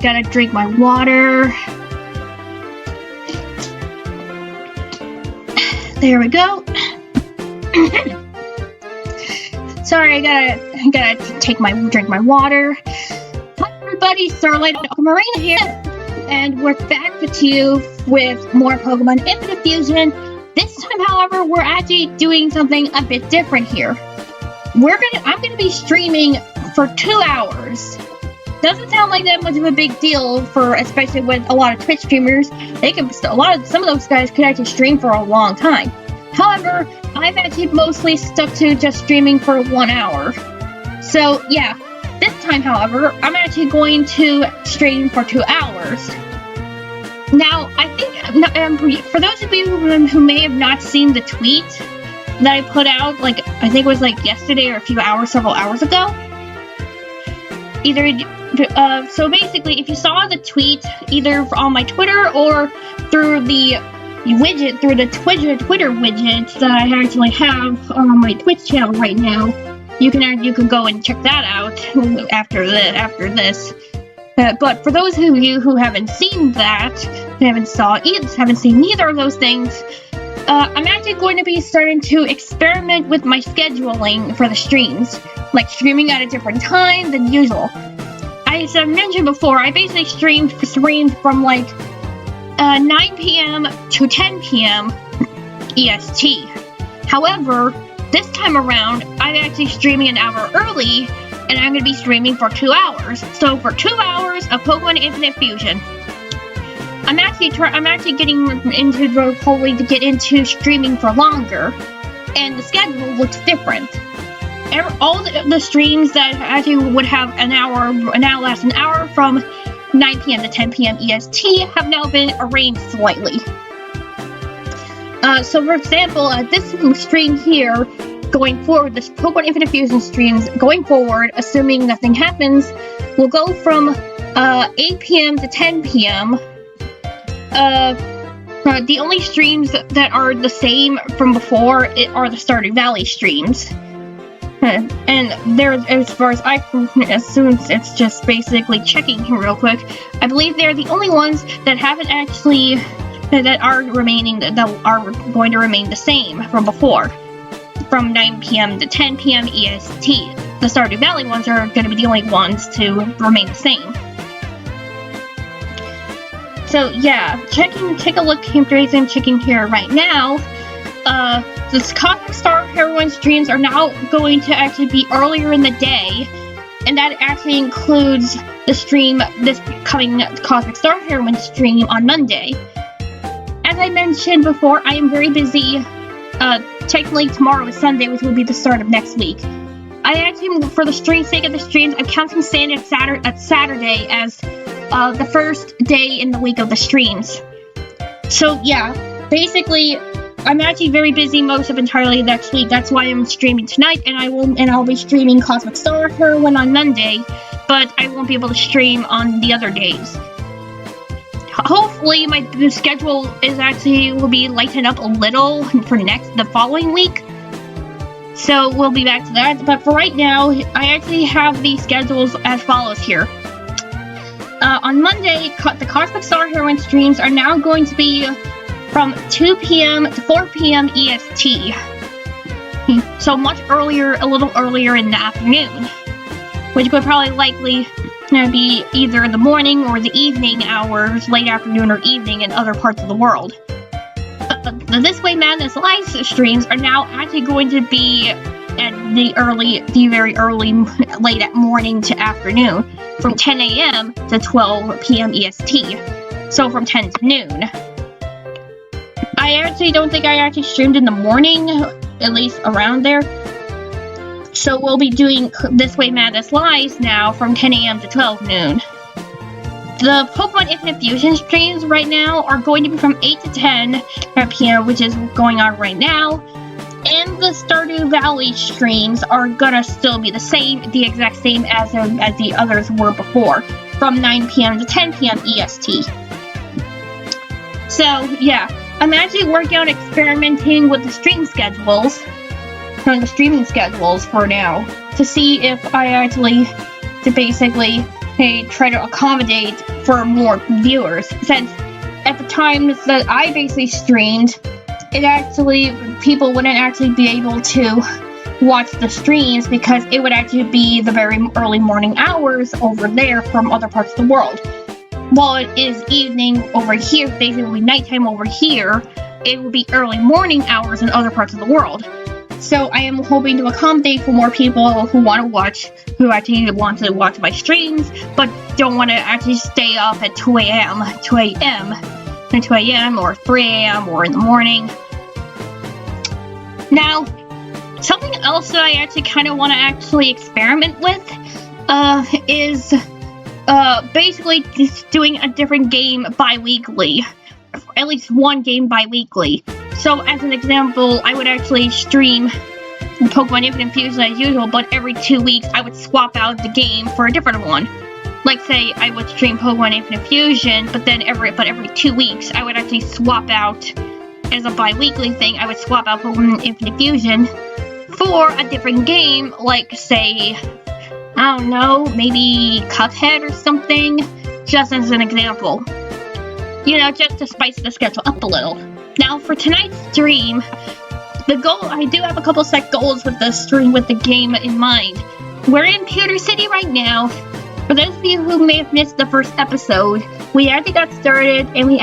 Gotta drink my water. There we go. Sorry, I gotta drink my water. Hi everybody, Starlight Marina here, and we're back with you with more Pokemon Infinite Fusion. This time, however, we're actually doing something a bit different here. I'm gonna be streaming for 2 hours. Doesn't sound like that much of a big deal especially with a lot of Twitch streamers. Some of those guys could actually stream for a long time. However, I've actually mostly stuck to just streaming for 1 hour. So yeah, this time, however, I'm actually going to stream for 2 hours. Now, I think for those of you who may have not seen the tweet that I put out, I think it was yesterday or several hours ago. So basically, if you saw the tweet either on my Twitter or through the widget, Twitter widget that I actually have on my Twitch channel right now, you can go and check that out after this. But for those of you who haven't seen that, haven't seen neither of those things, I'm actually going to be starting to experiment with my scheduling for the streams, streaming at a different time than usual. As I mentioned before, I basically streamed from 9 p.m. to 10 p.m. EST. However, this time around, I'm actually streaming an hour early, and I'm going to be streaming for 2 hours. So for 2 hours of Pokemon Infinite Fusion, I'm actually getting into hopefully to get into streaming for longer, and the schedule looks different. All the streams that actually would have now last an hour from 9 p.m. to 10 p.m. EST have now been arranged slightly. So for example, this stream here, going forward, this Pokemon Infinite Fusion streams going forward, assuming nothing happens, will go from 8 p.m. to 10 p.m. The only streams that are the same from before are the Stardew Valley streams. And there, as far as I can assume, it's just basically checking here real quick. I believe they're the only ones that haven't actually, that are going to remain the same from before, from 9 p.m. to 10 p.m. EST. The Stardew Valley ones are going to be the only ones to remain the same. So yeah, take a look. I'm checking here right now. The Cosmic Star Heroine streams are now going to actually be earlier in the day, and that actually includes this coming Cosmic Star Heroine stream on Monday. As I mentioned before, I am very busy. Technically, tomorrow is Sunday, which will be the start of next week. I actually, for the sake of the streams, I'm counting Saturday as the first day in the week of the streams. So yeah, basically, I'm actually very busy most of entirely next week. That's why I'm streaming tonight, and I'll be streaming Cosmic Star Heroine on Monday, but I won't be able to stream on the other days. Hopefully, my schedule will be lightened up a little for the following week. So we'll be back to that. But for right now, I actually have the schedules as follows here. On Monday, the Cosmic Star Heroine streams are now going to be from 2 p.m. to 4 p.m. EST. So much earlier, a little earlier in the afternoon, which would probably likely be either the morning or the evening hours, late afternoon or evening in other parts of the world. The This Way Madness live streams are now actually going to be at the very early, late morning to afternoon, from 10 a.m. to 12 p.m. EST. So from 10 to noon. I actually don't think I actually streamed in the morning at least around there. So we'll be doing This Way Madness Lives now from 10 a.m. to 12 noon. The Pokemon Infinite Fusion streams right now are going to be from 8 to 10 p.m., which is going on right now. And the Stardew Valley streams are gonna still be the exact same as the others were before, from 9 p.m. to 10 p.m. EST. So yeah, I'm actually working on experimenting with the streaming schedules for now, to see if I actually, try to accommodate for more viewers, since at the times that I basically streamed, people wouldn't actually be able to watch the streams because it would actually be the very early morning hours over there from other parts of the world. While it is evening over here, basically nighttime over here, it will be early morning hours in other parts of the world. So I am hoping to accommodate for more people who actually want to watch my streams, but don't want to actually stay up at 2 a.m. or 3 a.m. or in the morning. Now, something else that I actually kind of want to experiment with is basically just doing a different game bi-weekly. At least one game bi-weekly. So, as an example, I would actually stream Pokemon Infinite Fusion as usual, but every 2 weeks I would swap out the game for a different one. Like, say, I would stream Pokemon Infinite Fusion, but every 2 weeks I would actually swap out, as a bi-weekly thing, I would swap out Pokemon Infinite Fusion for a different game, like, say, I don't know, maybe Cuphead or something, just as an example. You know, just to spice the schedule up a little. Now, for tonight's stream, I do have a couple set goals with the stream, with the game in mind. We're in Pewter City right now. For those of you who may have missed the first episode, we actually got started, and we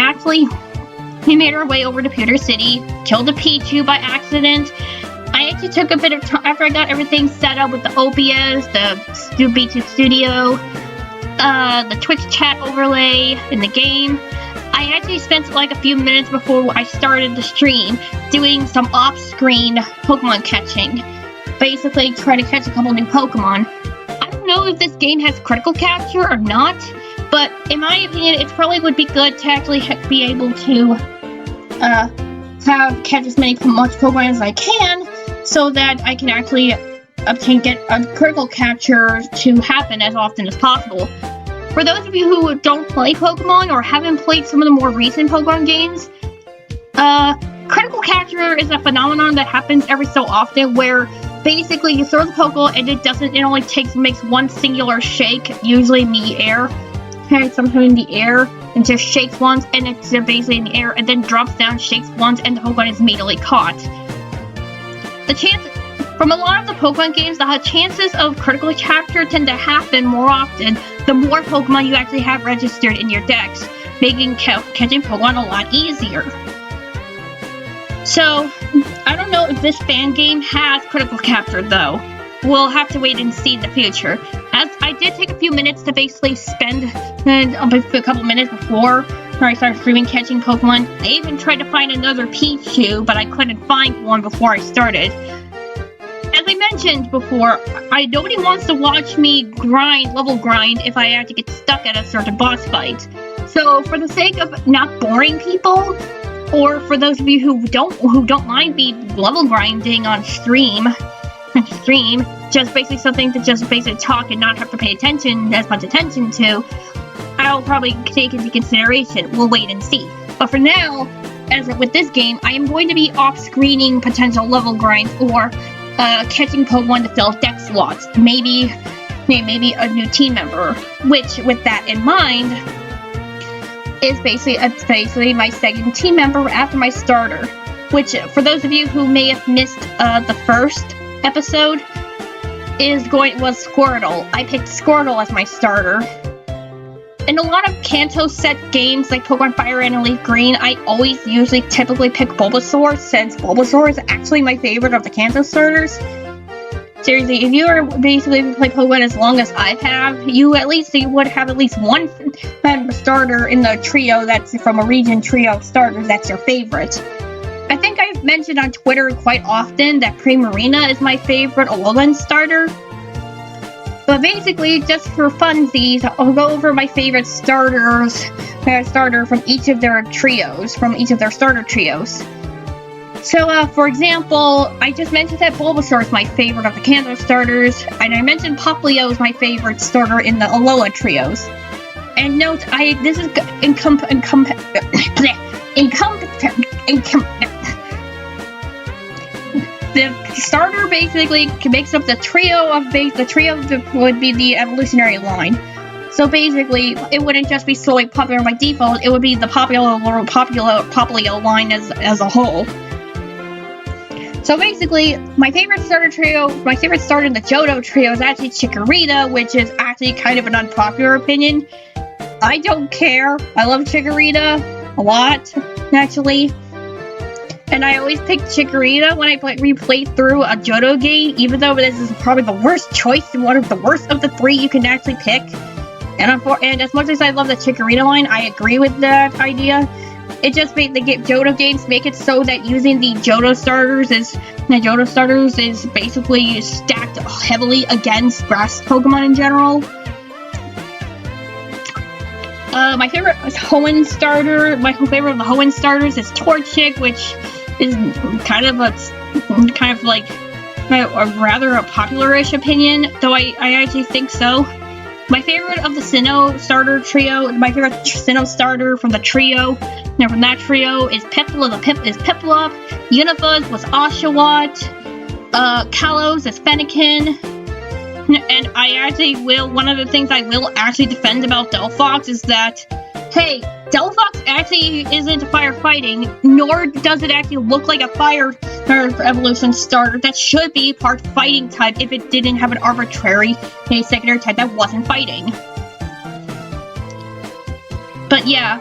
made our way over to Pewter City, killed a Pichu by accident. I actually took a bit of time after I got everything set up with the OBS, the Vtuber Studio, the Twitch chat overlay in the game. I actually spent like a few minutes before I started the stream doing some off-screen Pokemon catching. Basically, try to catch a couple new Pokemon. I don't know if this game has critical capture or not, but in my opinion, it probably would be good to actually be able to catch as much Pokemon as I can, so that I can actually get a critical capture to happen as often as possible. For those of you who don't play Pokemon or haven't played some of the more recent Pokemon games, critical capture is a phenomenon that happens every so often, where basically you throw the Pokeball and it only makes one singular shake, usually in the air, sometimes in the air, and just shakes once, and it's basically in the air, and then drops down, shakes once, and the Pokemon is immediately caught. From a lot of the Pokemon games, the chances of critical capture tend to happen more often the more Pokemon you actually have registered in your decks, making catching Pokemon a lot easier. So, I don't know if this fan game has critical capture, though. We'll have to wait and see in the future. As I did take a few minutes to basically spend a couple minutes before I started streaming catching Pokemon. I even tried to find another Pichu, but I couldn't find one before I started. As I mentioned before, nobody wants to watch me level grind if I have to get stuck at a certain boss fight. So for the sake of not boring people, or for those of you who don't mind me level grinding on stream, just basically something to just basically talk and not have to pay as much attention to, I'll probably take into consideration. We'll wait and see. But for now, with this game, I am going to be off-screening potential level grinds or catching Pokemon to fill deck slots. Maybe a new team member. Which, with that in mind, is basically my second team member after my starter. Which, for those of you who may have missed the first episode, was Squirtle. I picked Squirtle as my starter. In a lot of Kanto set games like Pokemon Fire Red and Leaf Green, I typically pick Bulbasaur, since Bulbasaur is actually my favorite of the Kanto starters. Seriously, if you are basically play Pokemon as long as I have, you would have at least one starter in the trio that's from a region trio of starters that's your favorite. I think I've mentioned on Twitter quite often that Primarina is my favorite Alolan starter. But basically, just for funsies, I'll go over my favorite starter from each of their trios, from each of their starter trios. So, for example, I just mentioned that Bulbasaur is my favorite of the Kanto starters, and I mentioned Popplio is my favorite starter in the Alola trios. And note, this is the starter basically makes up the trio would be the evolutionary line. So basically, it wouldn't just be solely popular by default; it would be the Popplio line as a whole. So basically, my favorite starter in the Johto trio is actually Chikorita, which is actually kind of an unpopular opinion. I don't care. I love Chikorita a lot, actually. And I always pick Chikorita when I replay through a Johto game, even though this is probably the worst choice and one of the worst of the three you can actually pick. And as much as I love the Chikorita line, I agree with that idea. It just made the Johto games make it so that using the Johto starters is basically stacked heavily against grass Pokemon in general. My favorite Hoenn starter, my favorite of the Hoenn starters is Torchic, which is kind of like a rather a popular-ish opinion, though I actually think so. My favorite of the Sinnoh starter trio, my favorite Sinnoh starter from the trio, from that trio is Piplup, Unifuzz was Oshawott, Kalos is Fennekin, and I actually one of the things I will actually defend about Delphox is that, hey, Delphox actually isn't firefighting, nor does it actually look like a fire evolution starter that should be part fighting type if it didn't have an arbitrary secondary type that wasn't fighting. But yeah,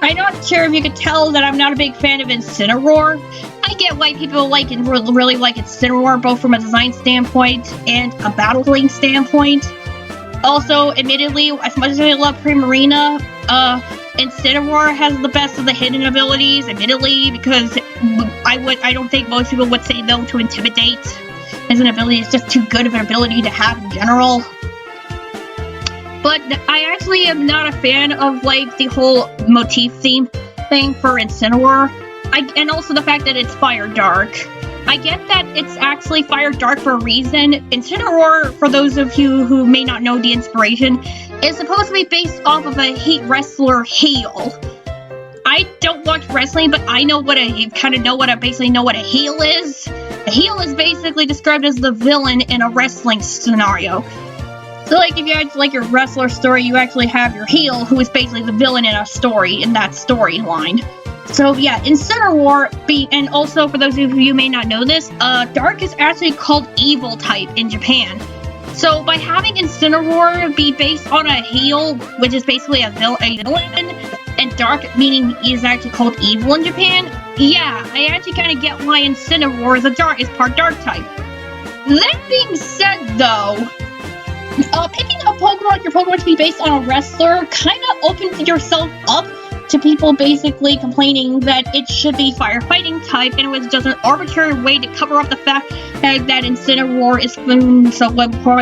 I'm not sure if you could tell that I'm not a big fan of Incineroar. I get why people really like Incineroar, both from a design standpoint and a battling standpoint. Also, admittedly, as much as I love Primarina, Incineroar has the best of the hidden abilities, admittedly, because I don't think most people would say no to Intimidate as an ability. It's just too good of an ability to have in general. But I actually am not a fan of, like, the whole motif theme thing for Incineroar. And also the fact that it's Fire Dark. I get that it's actually Fire Dark for a reason. Incineroar, for those of you who may not know the inspiration, is supposed to be based off of a Heat wrestler heel. I don't watch wrestling, but I know basically know what a heel is. A heel is basically described as the villain in a wrestling scenario. So, like, if you had, like, your wrestler story, you actually have your heel, who is basically the villain in a story, in that storyline. So, yeah, Incineroar, and also, for those of you who may not know this, Dark is actually called Evil type in Japan. So, by having Incineroar be based on a heel, which is basically a villain, and Dark meaning is actually called Evil in Japan, yeah, I actually kind of get why Incineroar is part Dark type. That being said, though, picking a Pokemon, your Pokemon to be based on a wrestler, kind of opens yourself up to people basically complaining that it should be firefighting type, and it was just an arbitrary way to cover up the fact that Incineroar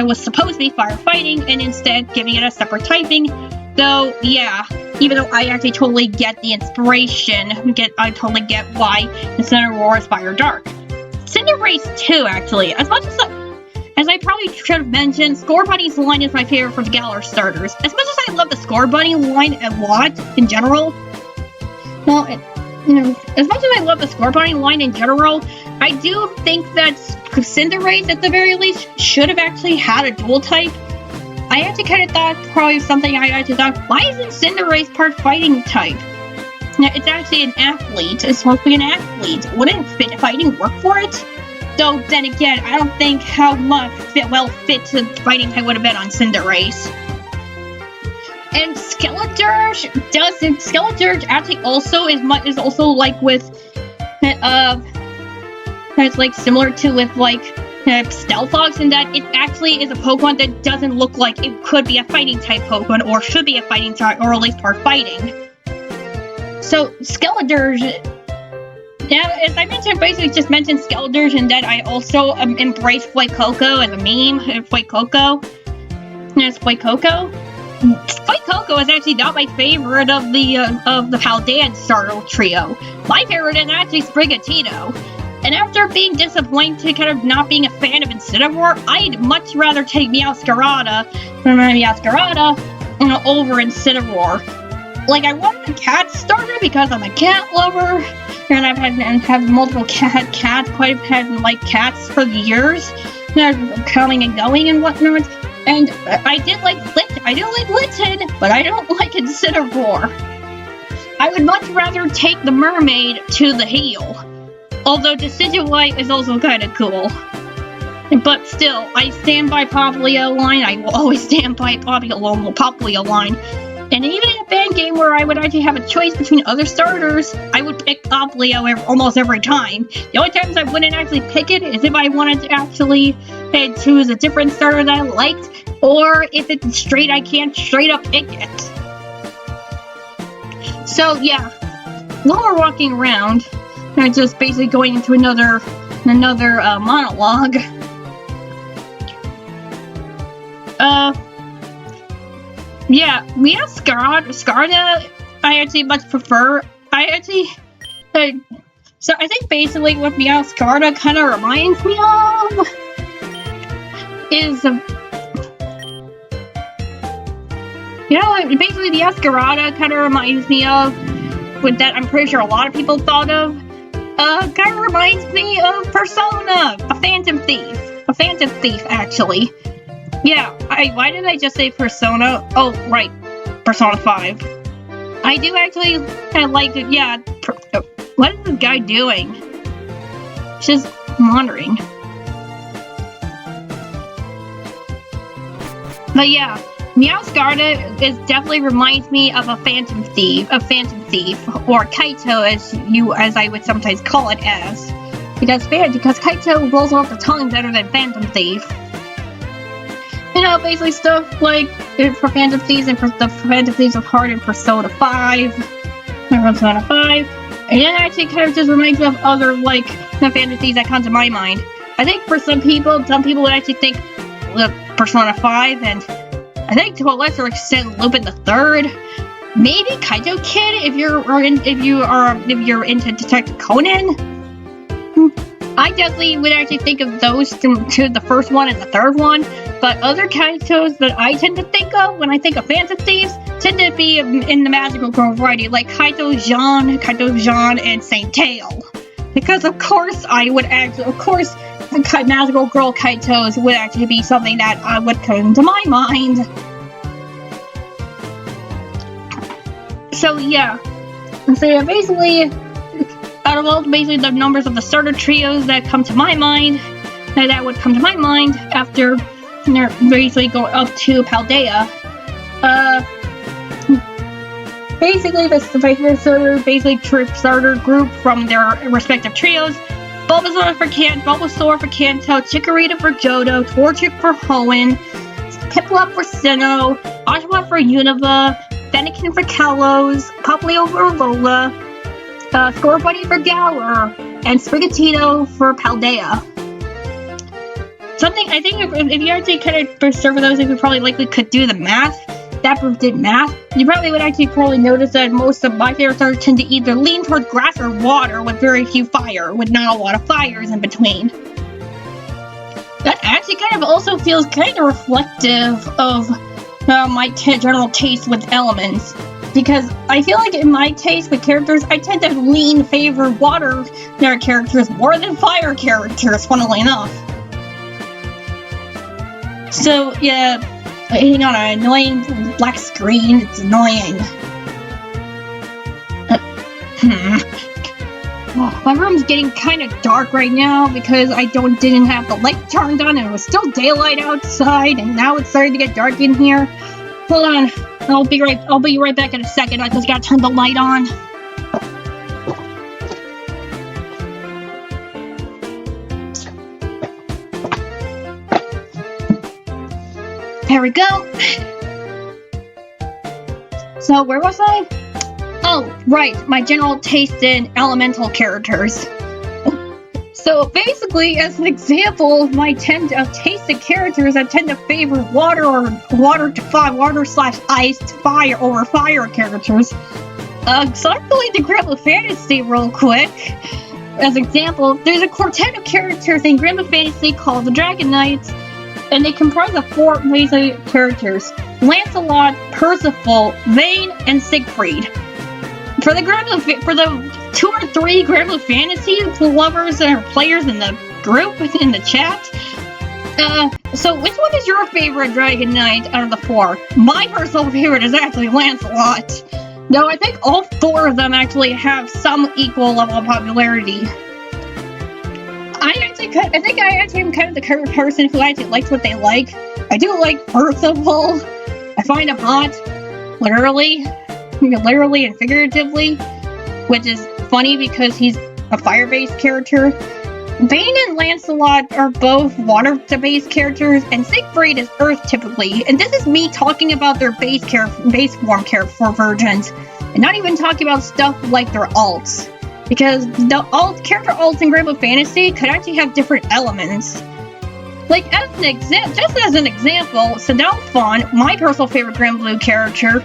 was supposed to be firefighting, and instead giving it a separate typing. Though, yeah, even though I actually totally get the inspiration, I totally get why Incineroar is Fire Dark. Cinderace too, actually. As much as I probably should have mentioned, Scorbunny's line is my favorite for the Galar starters. As much as I love the Scorbunny line a lot in general, well, as much as I love the Scorbunny line in general, I do think that Cinderace, at the very least, should have actually had a dual type. I actually kind of thought why isn't Cinderace part fighting type? Now, it's actually an athlete. It's supposed to be an athlete. Wouldn't fighting work for it? Though, then again, I don't think how much fit to fighting type would have been on Cinderace. And Skeledirge actually also is also like with it's like similar to with like Stealthfox, in that it actually is a Pokemon that doesn't look like it could be a fighting type Pokemon, or should be a fighting type, or at least part fighting. So Skeledirge Yeah, as I mentioned, basically just mentioned Skelders, and then I also embrace Fuecoco as a meme. Fuecoco. Yes, Fuecoco. Fuecoco is actually not my favorite of the Paldean starter trio. My favorite is actually Sprigatito. And after being disappointed, kind of not being a fan of Incineroar, I'd much rather take Meowscarada over Incineroar. Like, I wanted a cat starter because I'm a cat lover, and I've had multiple cats, quite had like cats for years, coming and going and whatnot. And I did like Litten, but I don't like Incineroar. I would much rather take the mermaid to the heel. Although Decidueye is also kind of cool. But still, I stand by Popplio line. I will always stand by Popplio line. And even in a fan game where I would actually have a choice between other starters, I would pick Popplio almost every time. The only times I wouldn't actually pick it is if I wanted to actually choose a different starter that I liked, or if it's straight, I can't straight up pick it. So yeah, while we're walking around, I'm just basically going into another monologue. Yeah, Scarda, I actually much prefer. So I think basically what Meowscarada kind of reminds me of is, basically Meowscarada kind of reminds me of, with that I'm pretty sure a lot of people thought of, kind of reminds me of Persona, a Phantom Thief, actually. Yeah, why did I just say Persona? Oh, right, Persona 5. I do actually like it, yeah. What is this guy doing? Just wandering. But yeah, Meowscarada definitely reminds me of a Phantom Thief, or Kaito as I would sometimes call it as. Because Kaito rolls off the tongue better than Phantom Thief. Basically stuff like for Phantom Thieves and for the Phantom Thieves of Heart in Persona 5. Persona 5. And it actually kind of just reminds me of other, like, the Phantom Thieves that come to my mind. I think for some people would actually think Persona 5, and I think to a lesser extent Lupin the Third. Maybe Kaito Kid if you're into Detective Conan. I definitely would actually think of those to the first one and the third one, but other Kaitos that I tend to think of when I think of Phantom Thieves tend to be in the Magical Girl variety, like Kaito Jean, and Saint Tail. Because of course the Magical Girl Kaitos would actually be something that would come to my mind. So yeah, basically, out of all the numbers of the starter trios that come to my mind, that would come to my mind after basically going up to Paldea, basically the starter group from their respective trios: Bulbasaur for Kanto, Chikorita for Johto, Torchic for Hoenn, Piplup for Sinnoh, Oshawott for Unova, Fennekin for Kalos, Popplio for Alola, Scorbunny for Galar, and Sprigatito for Paldea. Something I think if you actually kind of serve those, if you probably likely could do the math, you probably would actually notice that most of my favorite starters tend to either lean toward grass or water with very few fire, with not a lot of fires in between. That actually kind of also feels kind of reflective of my general taste with elements. Because I feel like in my taste with characters, I tend to favor water characters more than fire characters, funnily enough. So, yeah, hitting on an annoying black screen, it's annoying. My room's getting kind of dark right now because I didn't have the light turned on and it was still daylight outside, and now it's starting to get dark in here. Hold on, I'll be right back in a second. I just gotta turn the light on. There we go. So where was I? Oh, right, my general taste in elemental characters. So basically, as an example of my taste in characters, I tend to favor water or water/iced fire over fire characters. So I'm going to Granblue Fantasy real quick. As an example, there's a quartet of characters in Granblue Fantasy called the Dragon Knights, and they comprise of 4 basic characters: Lancelot, Percival, Vayne, and Siegfried. For the 2 or 3 Granblue Fantasy lovers or players in the group in the chat, so which one is your favorite Dragon Knight out of the 4? My personal favorite is actually Lancelot. No, I think all 4 of them actually have some equal level of popularity. I think I actually am kind of the kind of person who actually likes what they like. I do like Percival. I find him hot, literally and figuratively, which is funny because he's a fire-based character. Vayne and Lancelot are both water-based characters, and Siegfried is earth typically. And this is me talking about their base form character versions, and not even talking about stuff like their alts. Because the character alts in Granblue Fantasy could actually have different elements. Like, just as an example, Sandalphon, my personal favorite Granblue character,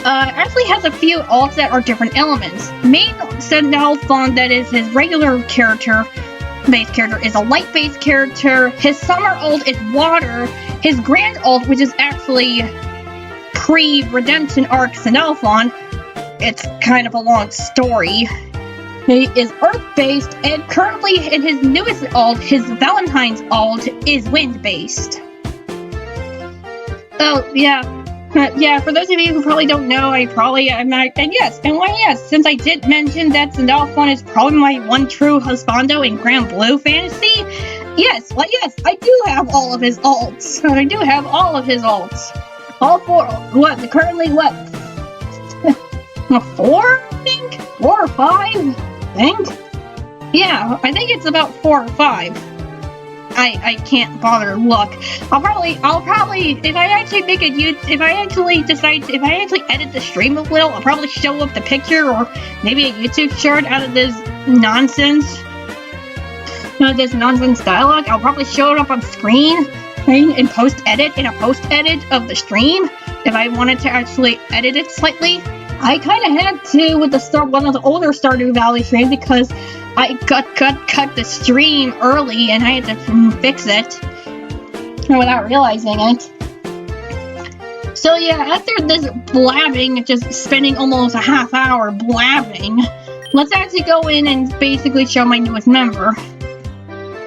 actually has a few alts that are different elements. Main Sandalphon, that is his regular base character, is a light-based character. His summer alt is water. His grand alt, which is actually pre-redemption arc Sandalphon, it's kind of a long story. He is earth-based, and currently in his newest alt, his Valentine's alt, is wind-based. Oh, yeah. Yeah, for those of you who probably don't know, since I did mention that Sandalphon is probably my one true husbando in Granblue Fantasy, yes, I do have all of his alts. All 4, currently 4, I think? 4 or 5, I think? Yeah, I think it's about 4 or 5. I can't bother to look. I'll probably, if I actually edit the stream a little, I'll probably show up the picture or maybe a YouTube short out of this nonsense. This nonsense dialogue. I'll probably show it up on screen in a post-edit of the stream if I wanted to actually edit it slightly. I kind of had to with one of the older Stardew Valley streams because I cut the stream early and I had to fix it without realizing it. So yeah, after this blabbing, just spending almost a half hour blabbing, let's actually go in and basically show my newest member,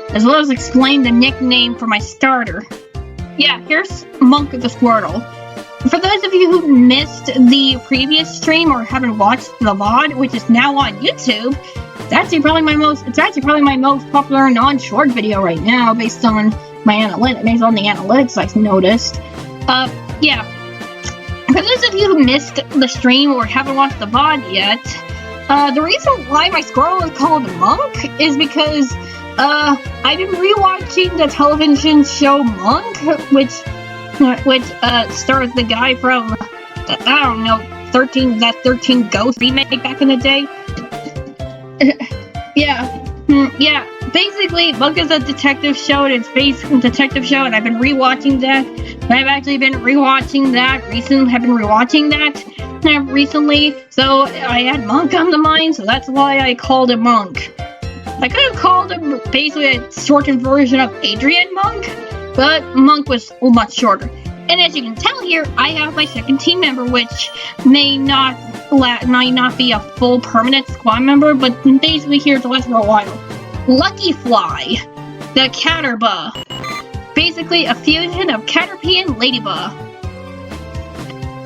as well as explain the nickname for my starter. Yeah, here's Monk the Squirtle. For those of you who missed the previous stream or haven't watched the VOD, which is now on YouTube, it's actually probably my most popular non-short video right now, based on the analytics I've noticed. Yeah. For those of you who missed the stream or haven't watched the VOD yet, the reason why my squirrel is called Monk is because I've been rewatching the television show Monk, which stars the guy from, 13 Ghosts remake back in the day. Yeah. Basically, Monk is a detective show, and it's based on a detective show, and I've been rewatching that. I've actually been rewatching that recently, so I had Monk on the mind, so that's why I called him Monk. I could have called him basically a shortened version of Adrian Monk, but Monk was much shorter. And as you can tell here, I have my second team member, which may not be a full permanent squad member, but basically here to last for a while. Lucky Fly, the Caterpie. Basically a fusion of Caterpie and Ladybug.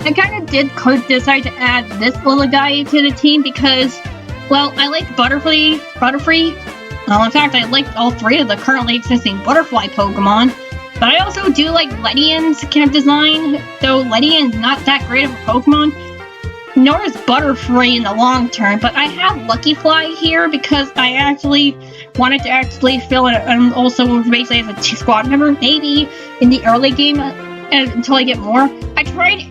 I kind of could decide to add this little guy to the team because, well, I like Butterfree. In fact, I like all 3 of the currently existing Butterfly Pokemon. But I also do like Ledian's camp design, though Ledian's not that great of a Pokemon, nor is Butterfree in the long term, but I have Lucky Fly here because I actually wanted to fill it, and also basically as a squad member, maybe in the early game until I get more. I tried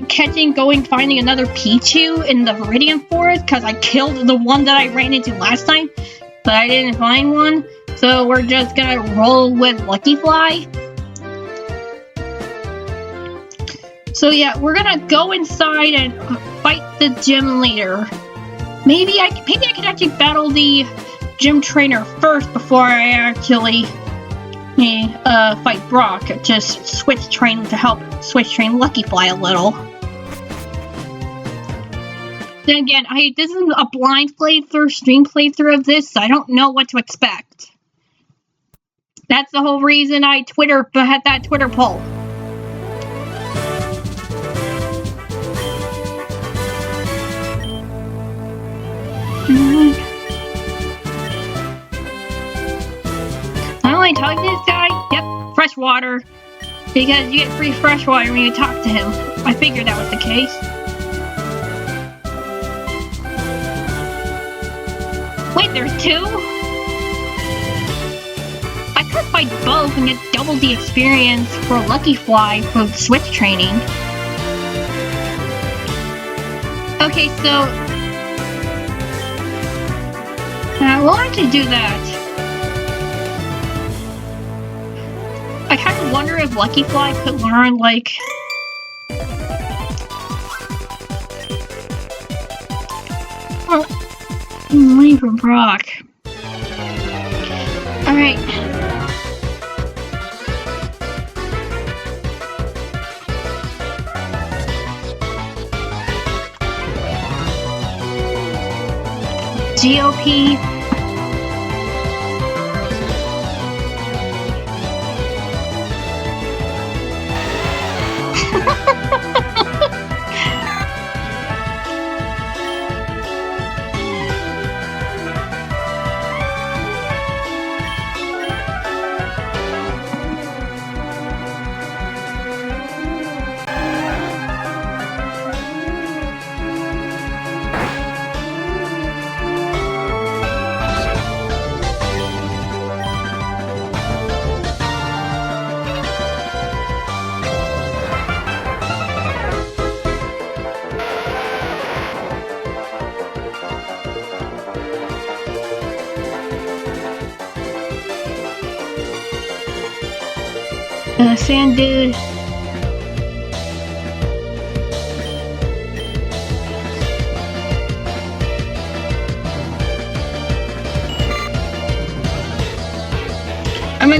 finding another Pichu in the Viridian Forest because I killed the one that I ran into last time, but I didn't find one. So we're just gonna roll with Lucky Fly. So yeah, we're gonna go inside and fight the gym leader. Maybe I could actually battle the gym trainer first before I actually fight Brock. Just switch train to help switch train Lucky Fly a little. Then again, this is a blind stream playthrough of this, so I don't know what to expect. That's the whole reason I had that Twitter poll. I only talk to this guy. Yep, fresh water. Because you get free fresh water when you talk to him. I figured that was the case. Wait, there's two? I could fight both and get double the experience for Lucky Fly for switch training. Okay, so we'll actually do that. I kind of wonder if Lucky Fly could learn, like... I'm waiting for Brock. Alright. GOP. Sand dude. I'm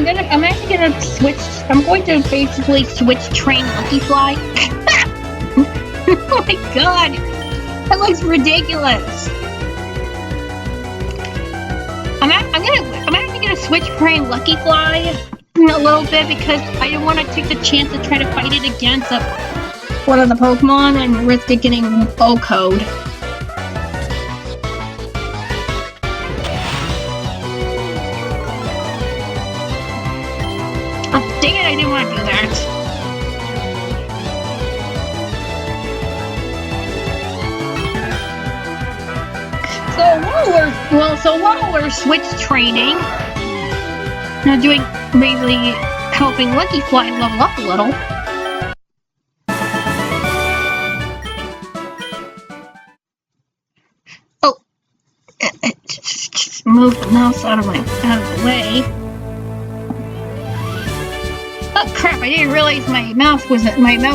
actually gonna switch. I'm going to basically switch train Lucky Fly. Oh my god, that looks ridiculous. I'm actually gonna switch train Lucky Fly a little bit because I didn't want to take the chance to try to fight it against one of the Pokemon and risk it getting O-code. Oh, dang it, I didn't want to do that. So while we're switch training, basically helping Lucky Fly level up a little. Oh, just move the mouse out of the way. Oh crap! I didn't realize my mouse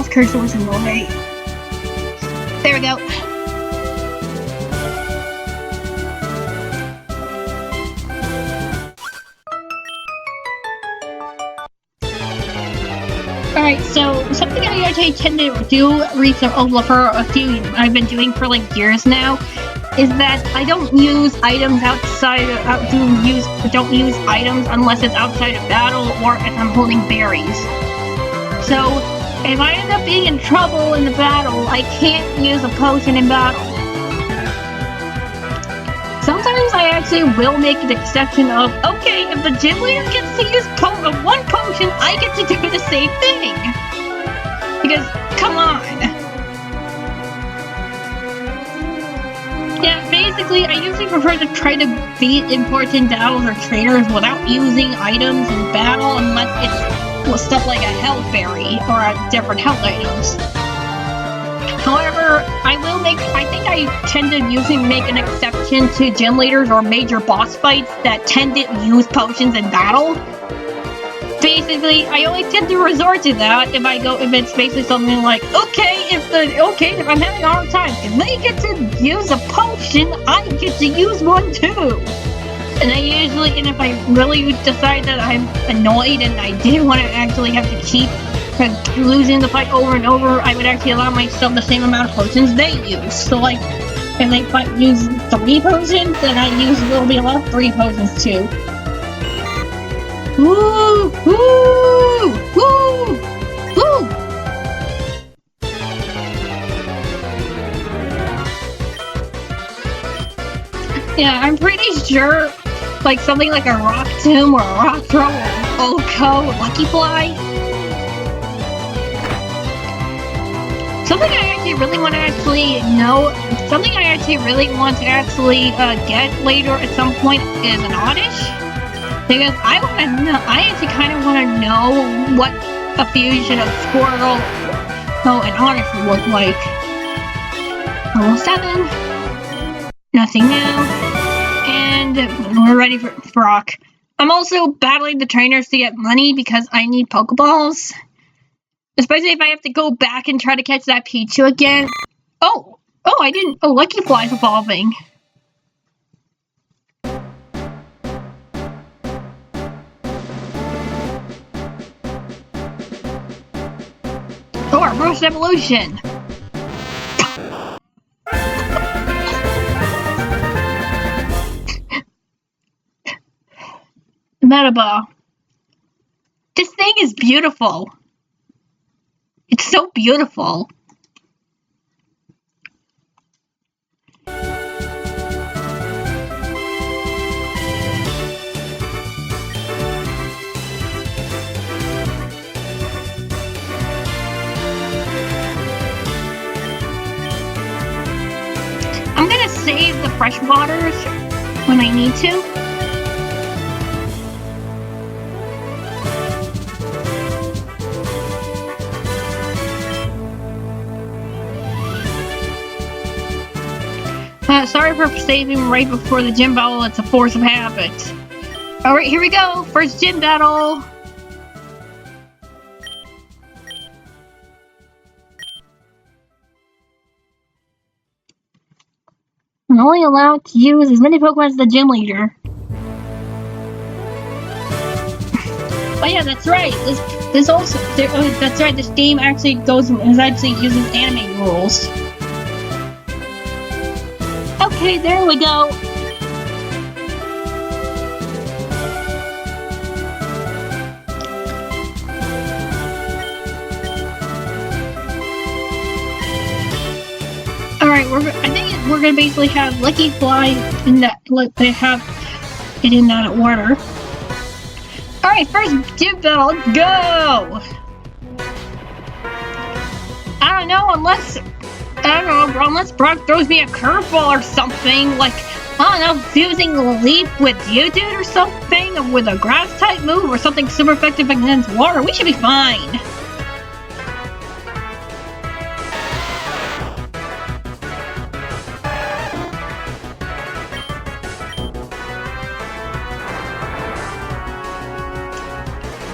cursor was in the way. There we go. Alright, so something I actually tend to do for a few I've been doing for like years now is that I don't use items don't use items unless it's outside of battle or if I'm holding berries. So if I end up being in trouble in the battle, I can't use a potion in battle. Sometimes I actually will make an exception of, okay, if the gym leader gets to use one potion, I get to do the same thing. Because, come on. Yeah, basically, I usually prefer to try to beat important battles or trainers without using items in battle unless it's stuff like a health berry or different health items. However, I think I tend to usually make an exception to gym leaders or major boss fights that tend to use potions in battle. Basically, I only tend to resort to that if it's basically something like, okay, if I'm having a hard time, if they get to use a potion, I get to use one too. And if I really decide that I'm annoyed and I didn't want to actually have to keep losing the fight over and over, I would actually allow myself the same amount of potions they use. So like, if they use 3 potions, then I will be allowed 3 potions too. Woo! Woo! Woo! Woo! Yeah, I'm pretty sure, like something like a rock tomb or a rock throw or Oko, Lucky Fly. Something I actually really want to get later at some point is an Oddish. Because I actually kind of want to know what a fusion of Squirtle and Oddish would look like. Level 7. Nothing new. And we're ready for Brock. I'm also battling the trainers to get money because I need Pokeballs. Especially if I have to go back and try to catch that Pichu again. Oh, I didn't. Oh, Lucky Fly's evolving. Oh, our first evolution. Metaball. This thing is beautiful. It's so beautiful. I'm gonna save the fresh waters when I need to. Sorry for saving right before the gym battle. It's a force of habit. Alright, here we go. First gym battle. I'm only allowed to use as many Pokemon as the gym leader. Oh yeah, that's right. That's right. This game actually uses anime rules. Okay, there we go. Alright, I think we're gonna basically have Lucky Fly in that. They have it in that order. Alright, first gym battle, let's go! I don't know, unless Brock throws me a curveball or something, like, I don't know, fusing Leaf with Vtuber or something, or with a grass type move, or something super effective against water, we should be fine.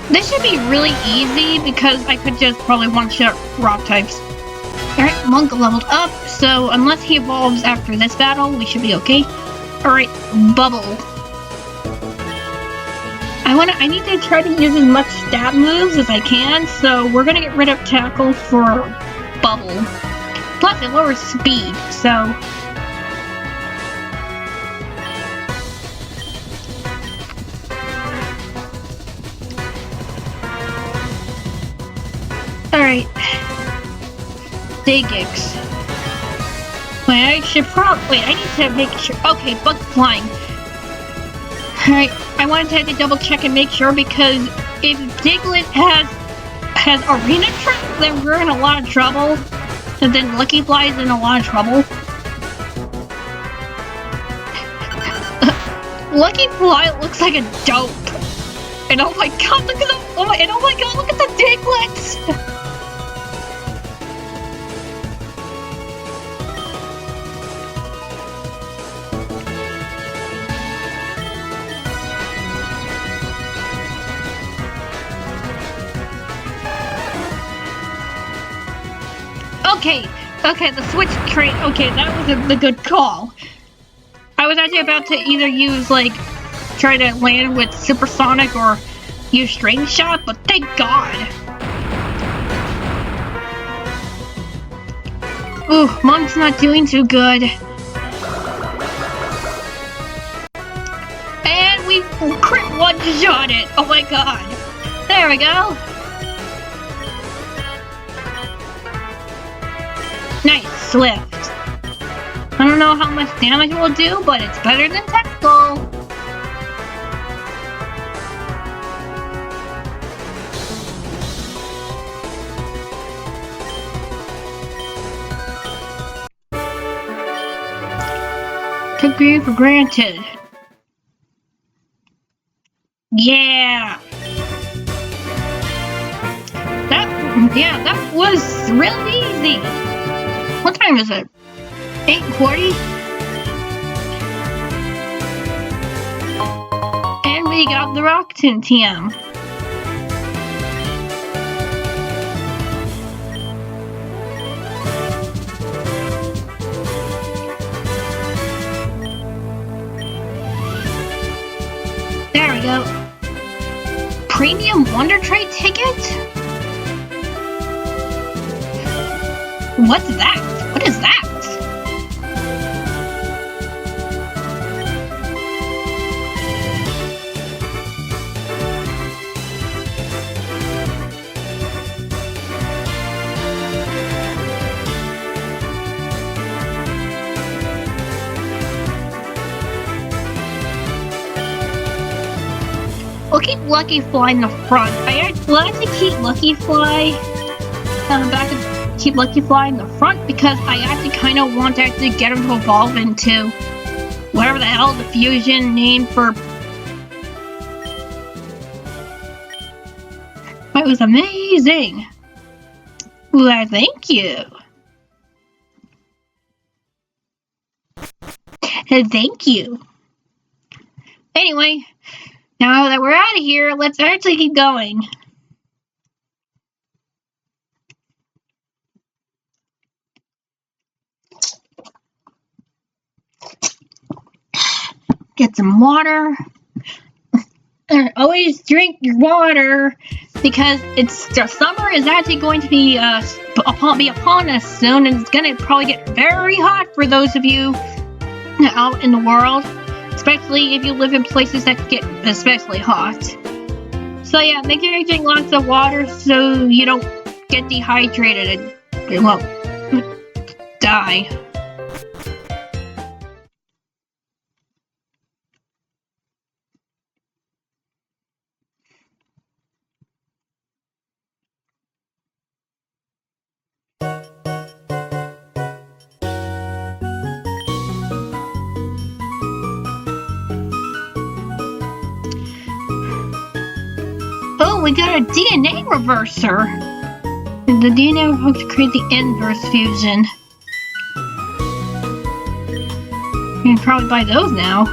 This should be really easy because I could just probably one-shot rock types. Alright, Monk leveled up, so unless he evolves after this battle, we should be okay. Alright, Bubble. I need to try to use as much stab moves as I can, so we're gonna get rid of Tackle for Bubble. Plus, it lowers speed, so... Alright. Digix. Wait, I need to make sure. Okay, Bug Flying. Alright, I wanted to have to double check and make sure because if Diglett has Arena Trap, then we're in a lot of trouble. And then Lucky Fly's in a lot of trouble. Lucky Fly looks like a dope. And oh my god, look at the, And oh my god, look at the diglets! Okay, the switch train. Okay, that was the good call. I was actually about to either use, like, try to land with supersonic or use string shot, but thank God. Ooh, Mom's not doing too good. And we crit one-shot it. Oh my god. There we go. Nice, Swift. I don't know how much damage it will do, but it's better than Tackle. Took you for granted. Yeah. That was really easy. What time is it? 8:40? And we got the Rockton TM. There we go. Premium Wonder Trade ticket? What's that? What is that? We'll keep Lucky Fly in the front. We'll actually keep Lucky Fly back and keep Lucky Fly in the front because I actually kind of want to actually get him to evolve into whatever the hell the fusion name for. That was amazing. Well, thank you. Thank you. Anyway. Now that we're out of here, let's actually keep going. Get some water. Always drink your water because summer is actually going to be upon us soon, and it's gonna probably get very hot for those of you out in the world. Especially if you live in places that get especially hot. So yeah, make sure you drink lots of water so you don't get dehydrated and you won't die. Oh, we got a DNA reverser. The DNA helps to create the inverse fusion. You can probably buy those now.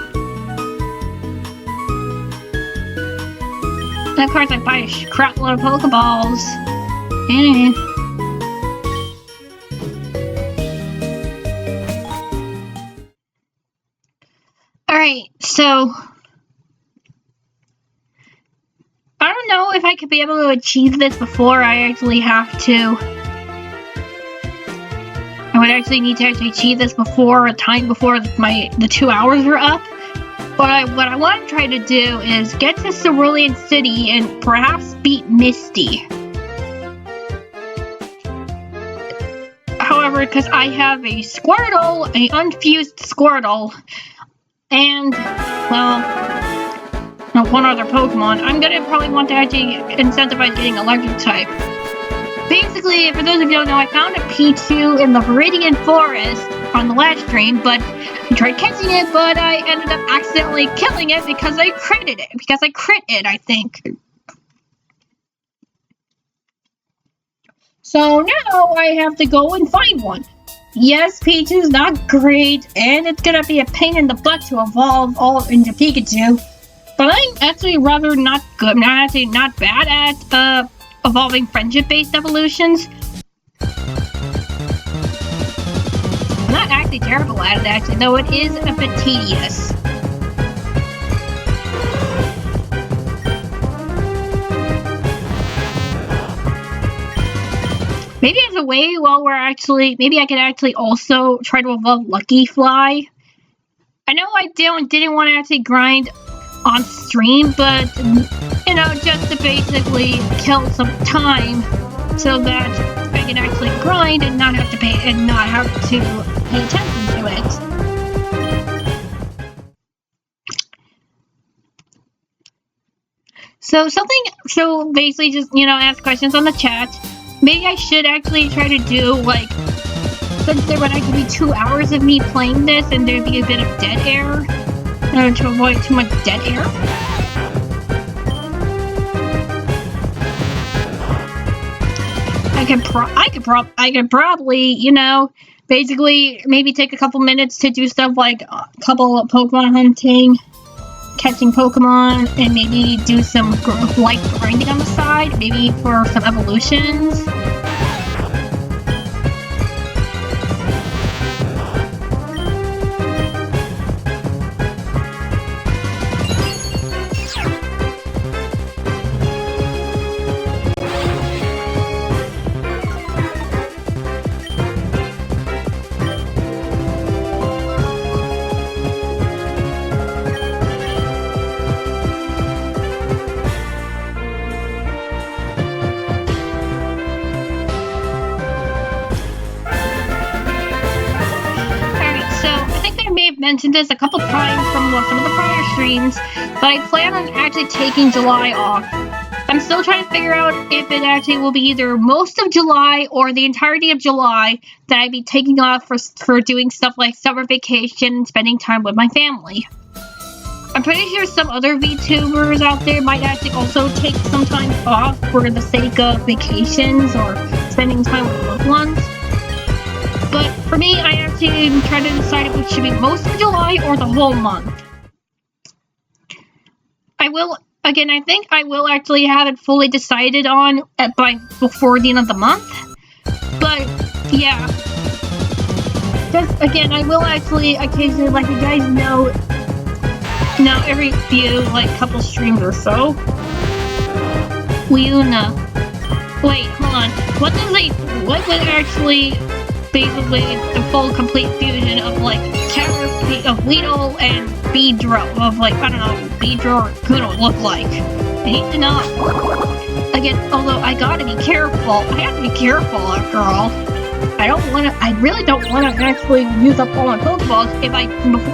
And of course, I buy a crap load of Pokeballs. Alright, so I don't know if I could be able to achieve this before I actually have to. I would actually need to actually achieve this before the 2 hours are up. But what I want to try to do is get to Cerulean City and perhaps beat Misty. However, because I have a Squirtle, an unfused Squirtle, and, well, one other Pokemon, I'm gonna probably want to actually incentivize getting electric type. Basically, for those of you who don't know, I found a P2 in the Viridian Forest on the last stream, but I tried catching it, but I ended up accidentally killing it because I crit it, I think. So now I have to go and find one. Yes, Pichu's not great, and it's gonna be a pain in the butt to evolve all into Pikachu. But I'm actually rather not good. I'm actually not bad at evolving friendship-based evolutions. I'm not actually terrible at it, actually, though it is a bit tedious. Maybe as a way, while we're actually, maybe I could actually also try to evolve Lucky Fly. I know I didn't want to actually grind on stream, but, you know, just to basically kill some time so that I can actually grind and not have to pay attention to it. So basically just, you know, ask questions on the chat. Maybe I should actually try to do, like, since there would actually be 2 hours of me playing this and there'd be a bit of dead air, to avoid too much dead air. I could probably, you know, basically maybe take a couple minutes to do stuff like a couple of Pokemon hunting, catching Pokemon, and maybe do some light grinding on the side, maybe for some evolutions. Mentioned this a couple times from some of the prior streams, but I plan on actually taking July off. I'm still trying to figure out if it actually will be either most of July or the entirety of July that I'd be taking off for doing stuff like summer vacation and spending time with my family. I'm pretty sure some other VTubers out there might actually also take some time off for the sake of vacations or spending time with loved ones. But for me, I actually am trying to decide if it should be most of July or the whole month. I think I will actually have it fully decided on before the end of the month. But, yeah. Just, again, I will actually occasionally let you guys know, every few, like, couple streams or so. Wait, hold on. What would actually... basically the full complete fusion of like Caterpie of Weedle and Beedrill of like, I don't know, Beedrill or Poodle look like. I need to know. Again, although I gotta be careful. I have to be careful after all. I really don't wanna actually use up all my Pokeballs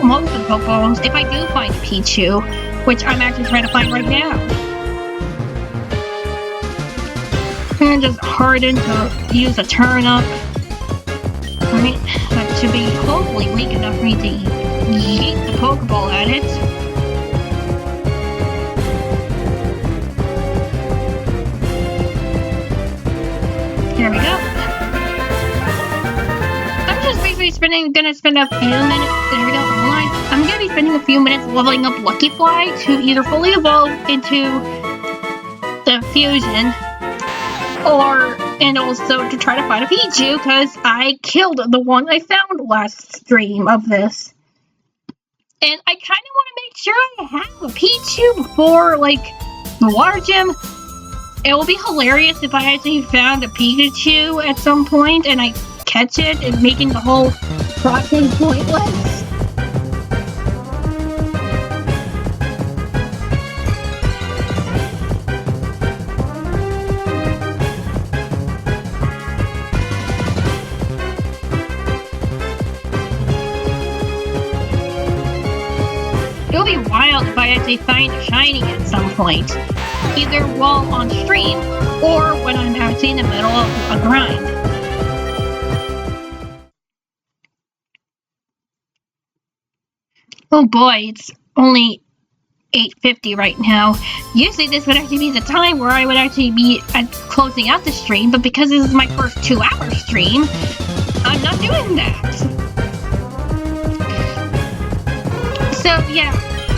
most of the Pokeballs if I do find Pichu, which I'm actually trying to find right now. And just harden to use a turnip. Right, that should be hopefully weak enough for me to yeet the Pokeball at it. Here we go. I'm just basically gonna spend a few minutes. There we go. I'm gonna be spending a few minutes leveling up Lucky Fly to either fully evolve into the fusion, and also to try to find a Pichu, because I killed the one I found last stream of this. And I kind of want to make sure I have a Pichu before, like, the water gym. It will be hilarious if I actually found a Pikachu at some point and I catch it and making the whole process pointless. It'll be wild if I actually find a shiny at some point, either while on stream or when I'm actually in the middle of a grind. Oh boy, it's only 8:50 right now. Usually this would actually be the time where I would actually be closing out the stream, but because this is my first 2-hour stream, I'm not doing that. So yeah,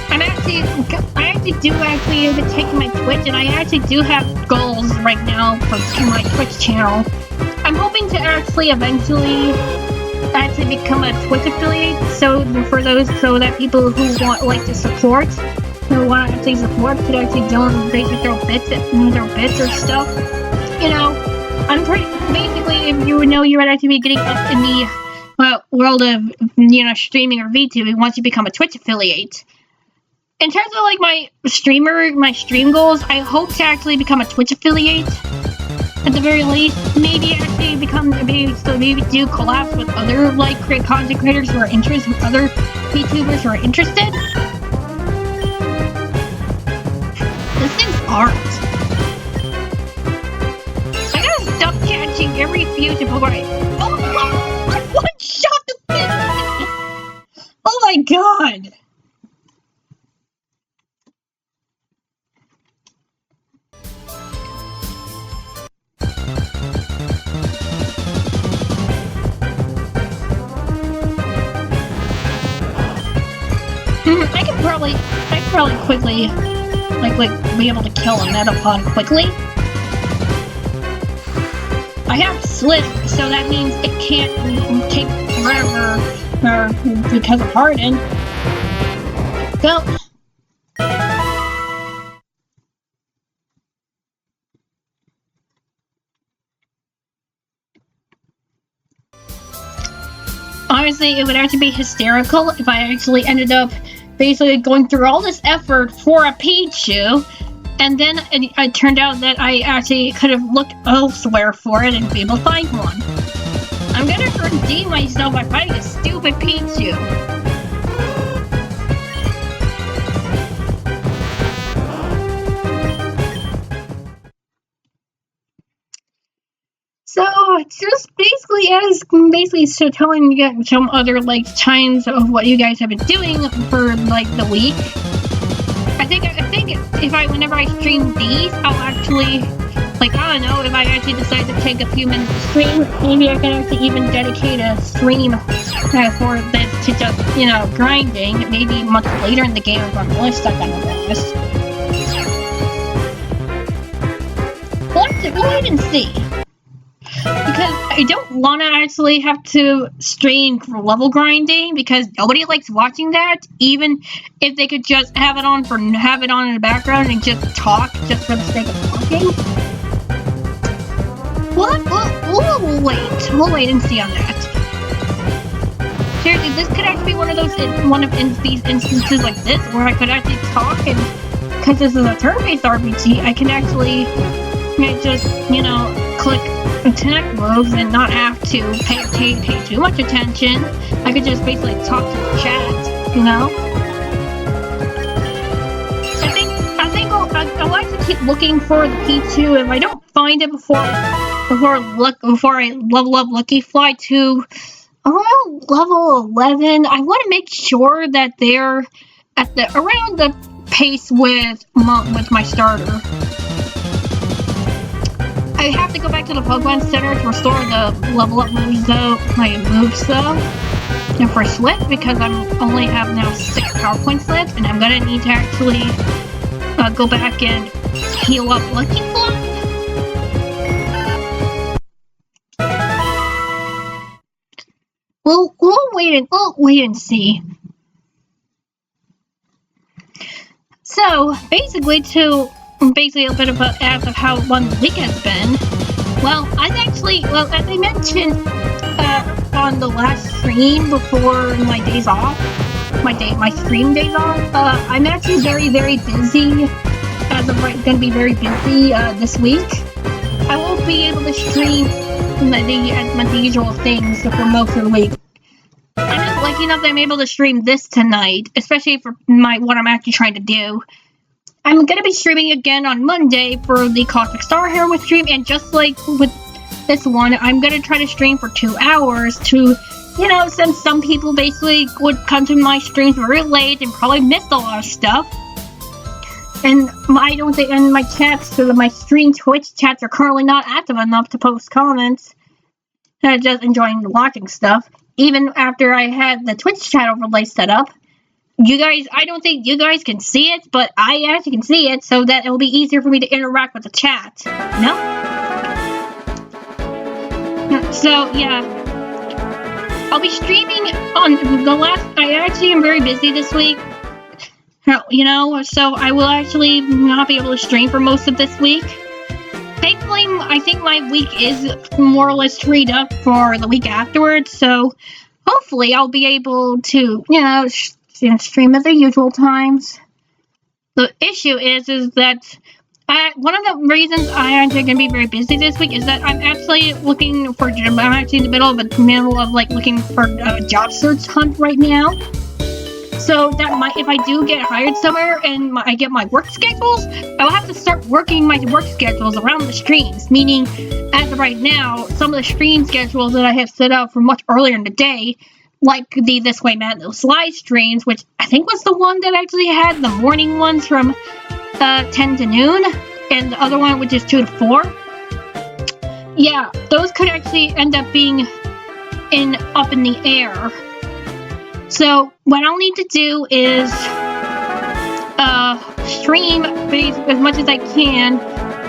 I actually do take my Twitch, and I actually do have goals right now for my Twitch channel. I'm hoping to actually eventually become a Twitch affiliate, so that people who want to support, who want to actually support, could actually don't basically throw bits or stuff. You know, I'm basically, if you know, you would actually be getting up in the world of streaming or VTubing once you become a Twitch affiliate. In terms of like my stream goals, I hope to actually become a Twitch affiliate. At the very least, maybe actually maybe do collabs with other content creators who are interested, with other VTubers who are interested. This thing's art. I gotta stop catching every future Pokemon. Oh my! I one-shot the thing! Oh my god! I could probably quickly, be able to kill a Metapod quickly. I have Slip, so that means it can't take forever, because of Harden. So, honestly, it would actually be hysterical if I actually ended up basically going through all this effort for a Pichu, and then it turned out that I actually could have looked elsewhere for it and be able to find one. I'm gonna redeem myself by fighting a stupid Pichu. So, just basically so telling you some other, times of what you guys have been doing for, the week. I think whenever I stream these, I'll actually, I don't know, if I actually decide to take a few minutes to stream, maybe I can actually even dedicate a stream for this to just, grinding, maybe much later in the game if I'm really stuck on the list. We'll wait and see. Because I don't want to actually have to strain for level grinding, because nobody likes watching that, even if they could just have it on in the background and just talk just for the sake of talking. We'll wait and see on that. Seriously, this could actually be one of these instances like this where I could actually talk, and because this is a turn-based RPG, I can actually just click attack moves and not have to pay too much attention. I could just basically talk to the chat, I like to keep looking for the P2. If I don't find it before I level up Lucky Fly to around level 11, I want to make sure that they're at around the pace with my starter. I have to go back to the Pokemon Center to restore the level up moves though, and for Slip, because I only have now 6 power points left, and I'm gonna need to actually go back and heal up Lucky Fly. We'll wait and see. So basically a bit of an ad of how long the week has been. Well, as I mentioned on the last stream before my days off, my stream days off, I'm actually very, very busy. As of right, gonna be very busy this week. I won't be able to stream the usual things for most of the week. I'm just lucky enough that I'm able to stream this tonight, especially for what I'm actually trying to do. I'm gonna be streaming again on Monday for the Cosmic Star Heroine stream, and just like with this one, I'm gonna try to stream for 2 hours to, since some people basically would come to my streams very late and probably missed a lot of stuff. And I don't think, and my chats, so my stream Twitch chats are currently not active enough to post comments. I'm just enjoying watching stuff. Even after I had the Twitch chat overlay set up, you guys, I don't think you guys can see it, but I actually can see it, so that it will be easier for me to interact with the chat. No? So, yeah. I'll be streaming on I actually am very busy this week. You know, so I will actually not be able to stream for most of this week. Thankfully, I think my week is more or less freed up for the week afterwards, so hopefully I'll be able to, you know, stream at the usual times. The issue is that one of the reasons I actually going to be very busy this week is that I'm actually looking for, I'm actually in the middle of like looking for a job search hunt right now. So that might, if I do get hired somewhere and I get my work schedules, I'll have to start working my work schedules around the streams. Meaning, as of right now, some of the stream schedules that I have set up for much earlier in the day, like the This Way Madness live streams, which I think was the one that actually had the morning ones from 10 to noon, and the other one which is 2 to 4. Yeah, those could actually end up being up in the air. So what I'll need to do is stream as much as I can,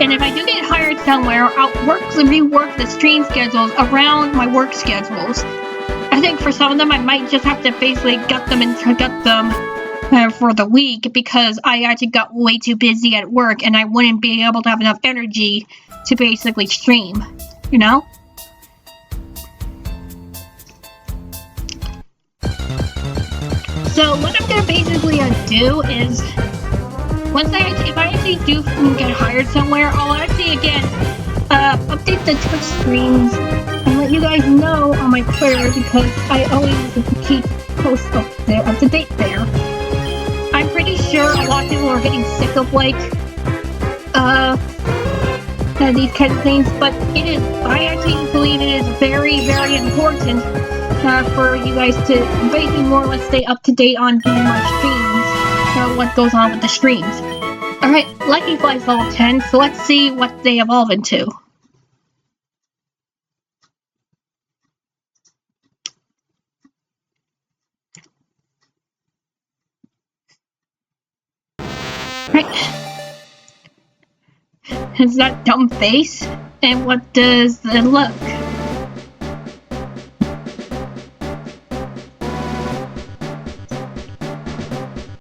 and if I do get hired somewhere, I'll rework the stream schedules around my work schedules. I think for some of them I might just have to basically gut them for the week, because I actually got way too busy at work and I wouldn't be able to have enough energy to basically stream, you know? So what I'm gonna basically do is, if I actually do get hired somewhere, I'll actually again update the Twitch streams and let you guys know on my Twitter, because I always keep posts up to date there. I'm pretty sure a lot of people are getting sick of like these kinds of things, but I actually believe it is very, very important for you guys to basically more or less stay up to date on my streams, what goes on with the streams. Alright, Lucky Fly's level 10, so let's see what they evolve into. Right. Is that dumb face? And what does it look?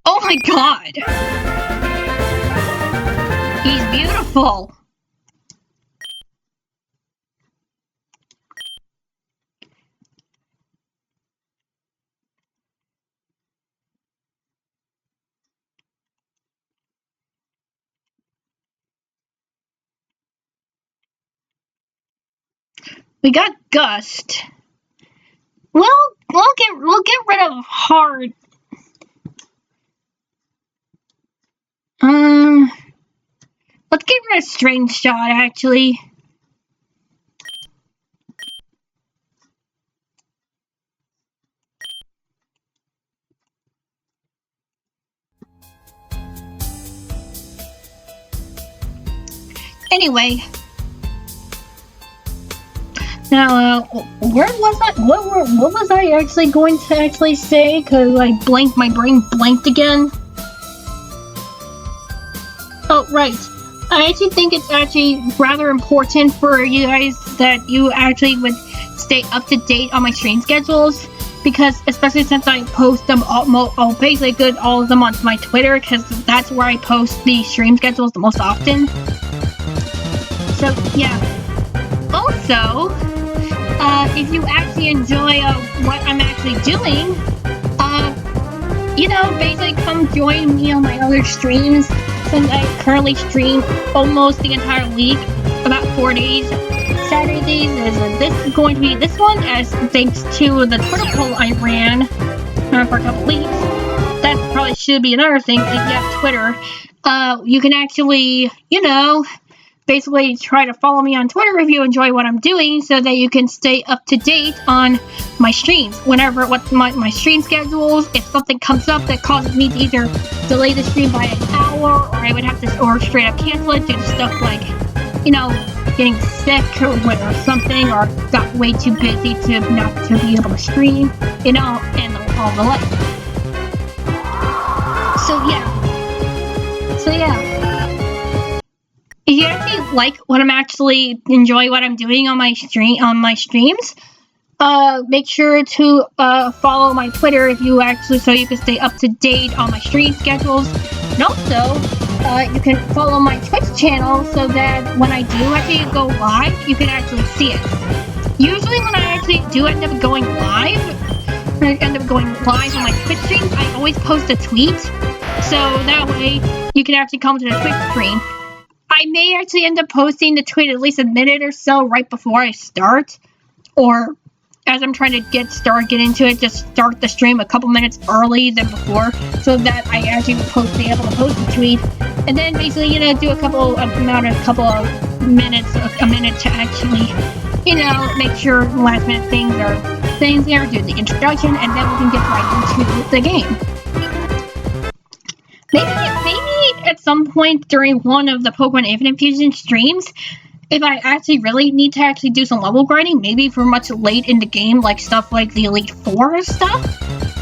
Oh my god! He's beautiful! We got Gust. Well, we'll get rid of Hard. Let's get rid of Strange Shot, actually. Anyway. Now, where was I? What was I actually going to actually say? Cause I blanked, my brain blanked again. Oh, right. I actually think it's actually rather important for you guys that you actually would stay up to date on my stream schedules, because especially since I post them basically all of them onto my Twitter, because that's where I post the stream schedules the most often. So yeah. Also, if you actually enjoy what I'm actually doing, you know, basically come join me on my other streams, since I currently stream almost the entire week, about 4 days. Saturdays is going to be this one, as thanks to the Twitter poll I ran for a couple weeks. That probably should be another thing. If you have Twitter, you can actually, you know, basically try to follow me on Twitter if you enjoy what I'm doing, so that you can stay up to date on my streams. Whenever what my stream schedules, if something comes up that causes me to either delay the stream by an hour, or I would have to, or straight up cancel it due to stuff like, you know, getting sick or something, or got way too busy to not to be able to stream, you know, and all the like. So yeah. If you actually like what I'm actually enjoy what I'm doing on my streams, make sure to follow my Twitter if you actually, so you can stay up to date on my stream schedules. And also, you can follow my Twitch channel so that when I do actually go live, you can actually see it. Usually when I actually do end up going live on my Twitch streams, I always post a tweet, so that way you can actually come to the Twitch stream. I may actually end up posting the tweet at least a minute or so right before I start, or as I'm trying to get into it, just start the stream a couple minutes early than before, so that I actually be able to post the tweet, and then basically, you know, do a minute to actually, you know, make sure last minute things are there, do the introduction, and then we can get right into the game. Maybe at some point during one of the Pokemon Infinite Fusion streams, if I actually really need to actually do some level grinding, maybe for much late in the game, like stuff like the Elite Four stuff,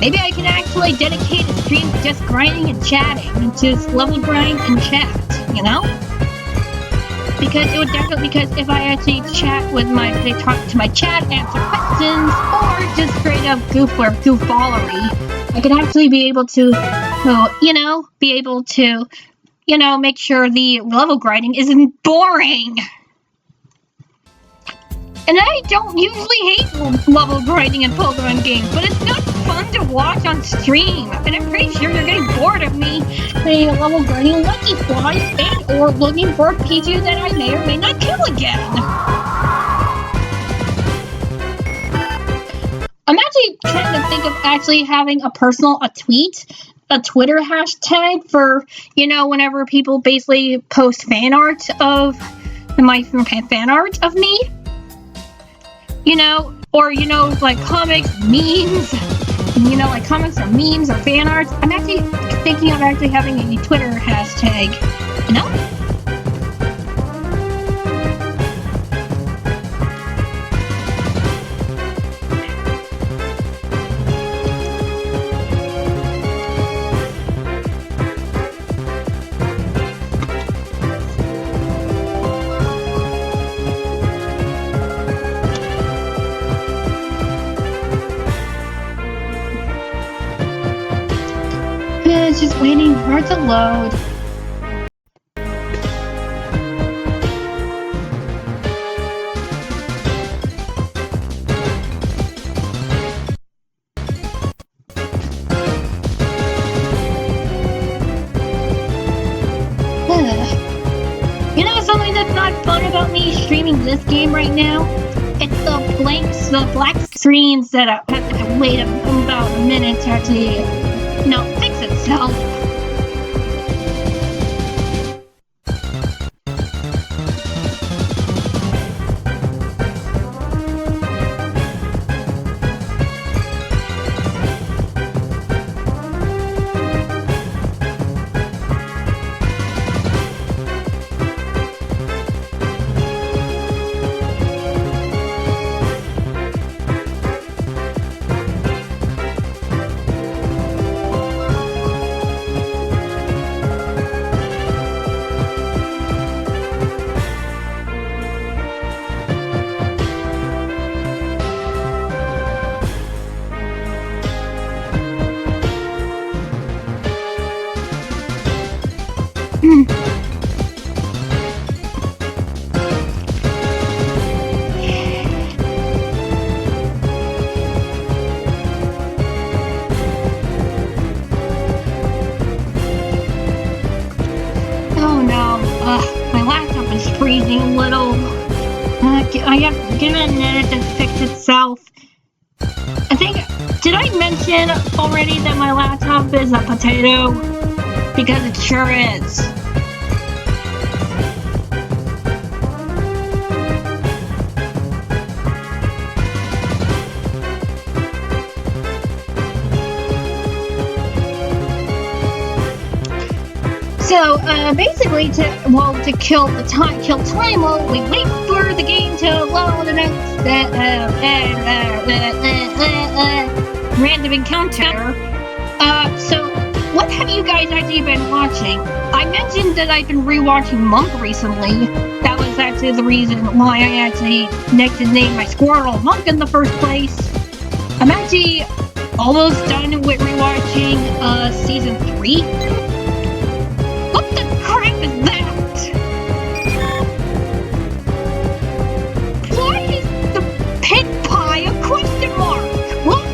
maybe I can actually dedicate a stream to just grinding and chatting, and just level grind and chat, you know? Because it would definitely, because if I actually talk to my chat, answer questions, or just straight up goofballery, I could actually be able to, make sure the level grinding isn't boring. And I don't usually hate level grinding in Pokemon games, but it's not fun to watch on stream. And I'm pretty sure you're getting bored of me playing level grinding Lucky Flies and or looking for a Pichu that I may or may not kill again. I'm actually trying to think of actually having a Twitter hashtag for, you know, whenever people basically post fan art of me. You know, or, you know, like comics, memes, you know, like comics or memes or fan arts. I'm actually thinking of actually having a Twitter hashtag, you know? It's just waiting for it to load. You know something that's not fun about me streaming this game right now? It's the black screens that I have to wait about a minute to actually, you know, fix itself. My laptop is freezing a little. I have to give it a minute to fix itself. I think, did I mention already that my laptop is a potato? Because it sure is. So, basically, to kill time while we wait for the game to load the next, random encounter. So, what have you guys actually been watching? I mentioned that I've been rewatching Monk recently. That was actually the reason why I actually named my Squirtle Monk in the first place. I'm actually almost done with rewatching, Season 3. What the crap is that? Why is the pig pie a question mark? What?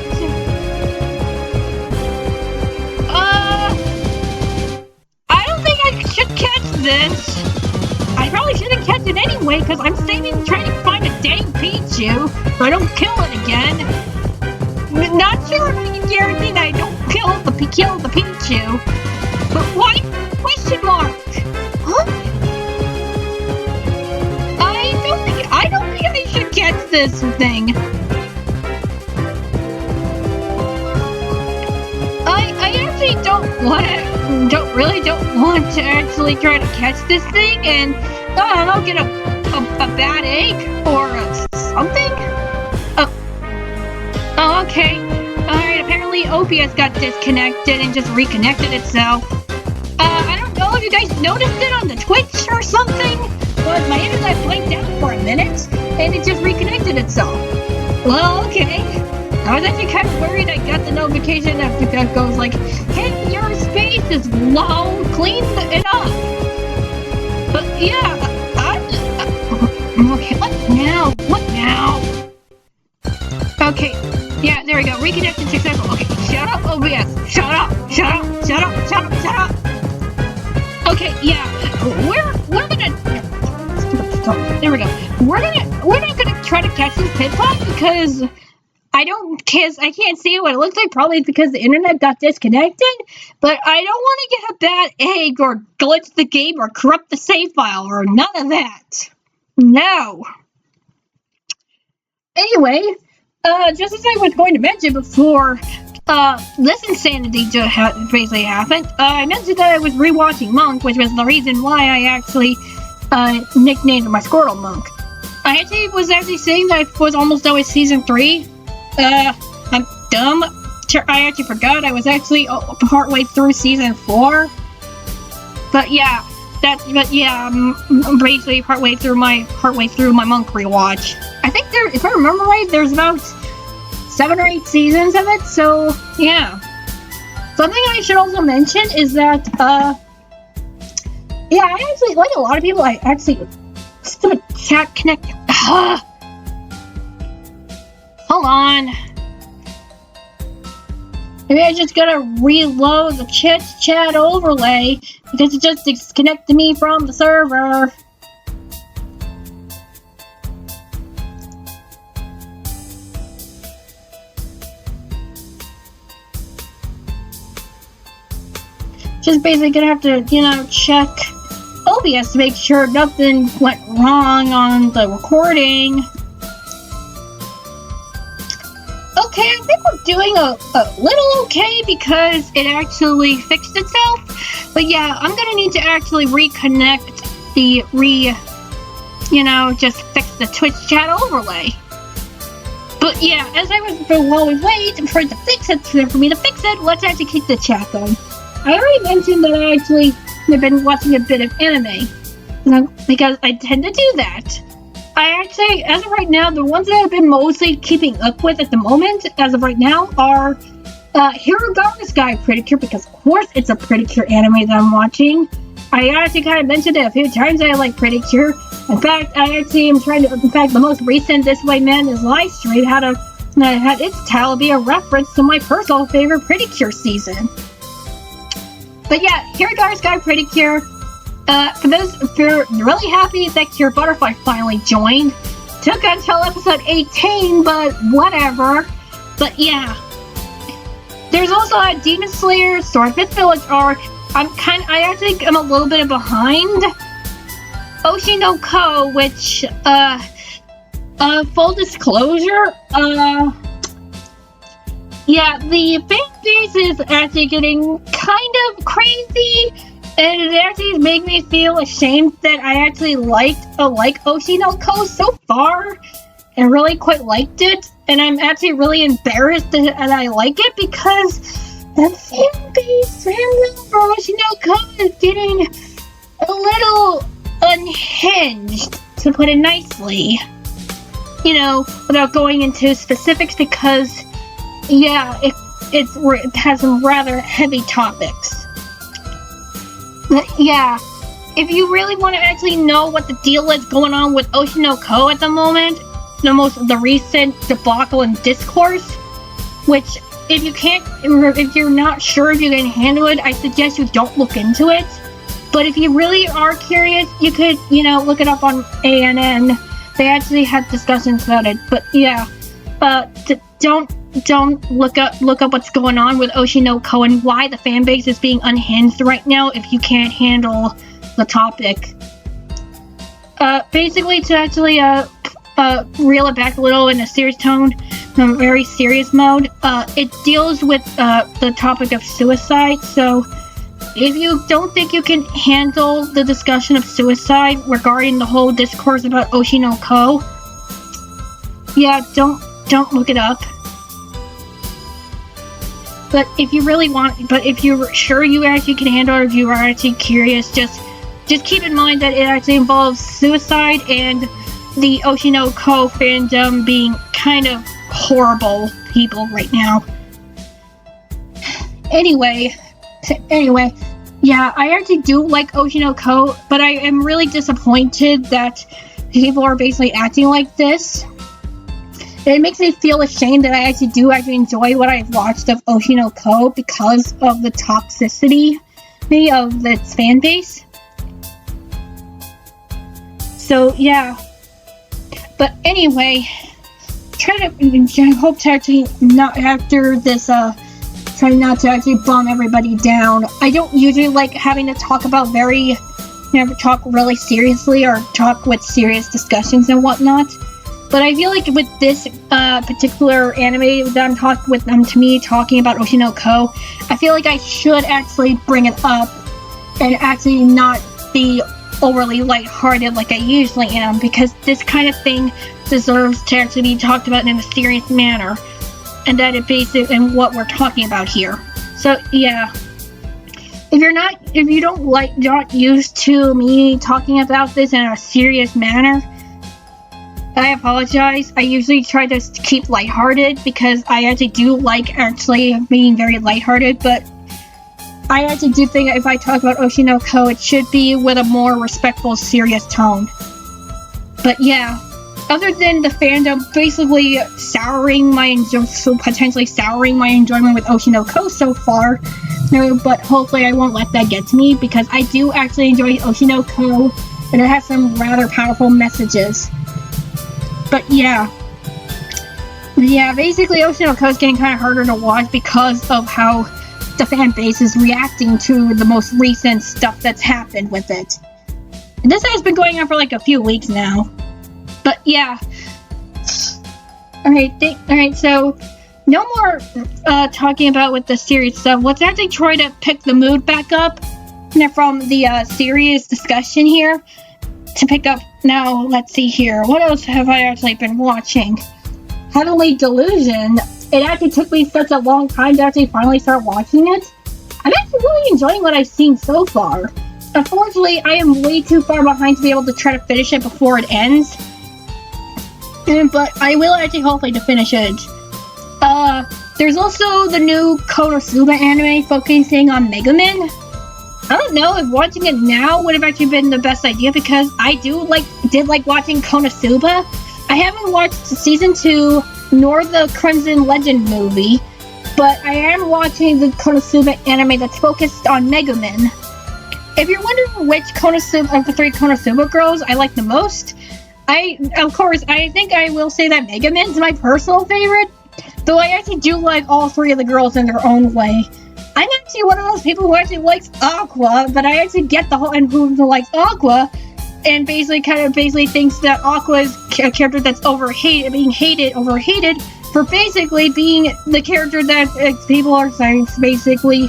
I don't think I should catch this. I probably shouldn't catch it anyway, because I'm trying to find a dang Pichu, so I don't kill it again. Not sure if I can guarantee that I don't kill the Pichu. But why? Question mark? Huh? I don't think I should catch this thing. I actually don't really want to actually try to catch this thing and I'll get a bad egg or something. Oh, okay. Alright, apparently OBS got disconnected and just reconnected itself. I don't know if you guys noticed it on the Twitch or something, but my internet blanked out for a minute and it just reconnected itself. Well, okay. I was actually kind of worried. I got the notification that goes like, hey, your space is low, clean it up. But yeah, okay, what now? Okay, yeah, there we go, reconnected successful. Okay, shut up, OBS, shut up. Okay, yeah, we're gonna, there we go. We're not gonna try to catch this pit pot because I can't see what it looks like, probably because the internet got disconnected, but I don't want to get a bad egg or glitch the game or corrupt the save file or none of that. No. Anyway, just as I was going to mention before, this insanity basically happened, I mentioned that I was rewatching Monk, which was the reason why I actually, nicknamed my Squirtle Monk. I actually was saying that I was almost done with Season 3. I'm dumb. I actually forgot I was actually partway through Season 4. But yeah, I'm basically partway through my Monk rewatch. I think if I remember right, there's about 7 or 8 seasons of it, so yeah. Something I should also mention is that, yeah, I actually, like a lot of people, stupid chat connect. Hold on. Maybe I just gotta reload the chat overlay because it just disconnected me from the server. Just basically gonna have to, check OBS to make sure nothing went wrong on the recording. Okay, I think we're doing a little okay because it actually fixed itself. But yeah, I'm gonna need to actually reconnect just fix the Twitch chat overlay. But yeah, while we wait for me to fix it, let's actually keep the chat going. I already mentioned that I actually have been watching a bit of anime, because I tend to do that. I actually, as of right now, the ones that I've been mostly keeping up with at the moment, as of right now, are Hiragana Sky Pretty Cure, because of course it's a Pretty Cure anime that I'm watching. I actually kind of mentioned it a few times that I like Pretty Cure. In fact, the most recent This Way Madness live stream had its title be a reference to my personal favorite Pretty Cure season. But yeah, Hiragana Sky Pretty Cure. For those, if you're really happy that your butterfly finally joined, took until episode 18, but whatever. But yeah, there's also a Demon Slayer Swordfish Village arc. I actually am a little bit behind Oshi no Ko, which, full disclosure, yeah, the fan base is actually getting kind of crazy, And it actually made me feel ashamed that I actually like Oshinoko so far and really quite liked it. And I'm actually really embarrassed that I like it because the fan-based fandom for Oshinoko is getting a little unhinged, to put it nicely. You know, without going into specifics, because, yeah, it has some rather heavy topics. But yeah, if you really want to actually know what the deal is going on with Oshinoko at the moment, the recent debacle and discourse, which if you're not sure if you can handle it, I suggest you don't look into it. But if you really are curious, you could, look it up on ANN. They actually had discussions about it. But yeah, don't look up what's going on with Oshinoko and why the fan base is being unhinged right now if you can't handle the topic. Basically, to actually reel it back a little in a serious tone, in a very serious mode, it deals with the topic of suicide. So if you don't think you can handle the discussion of suicide regarding the whole discourse about Oshinoko, yeah, don't look it up. But if you're sure you actually can handle it, if you are actually curious, just keep in mind that it actually involves suicide and the Oshinoko fandom being kind of horrible people right now. Anyway, yeah, I actually do like Oshinoko, but I am really disappointed that people are basically acting like this. It makes me feel ashamed that I actually enjoy what I've watched of Oshinoko because of the toxicity of its fan base. So yeah, but anyway, I hope to actually not after this. Try not to actually bum everybody down. I don't usually like having to talk about talk really seriously or talk with serious discussions and whatnot. But I feel like with this particular anime that I'm talking about Oshinoko, I feel like I should actually bring it up and actually not be overly lighthearted like I usually am, because this kind of thing deserves to actually be talked about in a serious manner, and that it basically and what we're talking about here. So yeah, if you're not used to me talking about this in a serious manner, I apologize. I usually try to keep lighthearted because I actually do like being very lighthearted, but I actually do think if I talk about Oshinoko, it should be with a more respectful, serious tone. But yeah, other than the fandom basically potentially souring my enjoyment with Oshinoko so far, but hopefully I won't let that get to me, because I do actually enjoy Oshinoko, and it has some rather powerful messages. But yeah, basically Oshinoko is getting kind of harder to watch because of how the fan base is reacting to the most recent stuff that's happened with it. And this has been going on for like a few weeks now. But yeah. Alright, so no more talking about with the serious stuff. Let's actually try to pick the mood back up from the serious discussion here. To pick up now, let's see here. What else have I actually been watching? Heavenly Delusion. It actually took me such a long time to actually finally start watching it. I'm actually really enjoying what I've seen so far. Unfortunately, I am way too far behind to be able to try to finish it before it ends. But I will actually hopefully to finish it. There's also the new Konosuba anime focusing on Mega Man. I don't know if watching it now would have actually been the best idea, because I did like watching Konosuba. I haven't watched season 2 nor the Crimson Legend movie, but I am watching the Konosuba anime that's focused on Mega Man. If you're wondering which Konosuba of the 3 Konosuba girls I like the most, I think I will say that Mega Man's my personal favorite, though I actually do like all 3 of the girls in their own way. I'm actually one of those people who actually likes Aqua, but I actually get the whole, and who likes Aqua, and basically thinks that Aqua is a character that's overhated for basically being the character that people are saying basically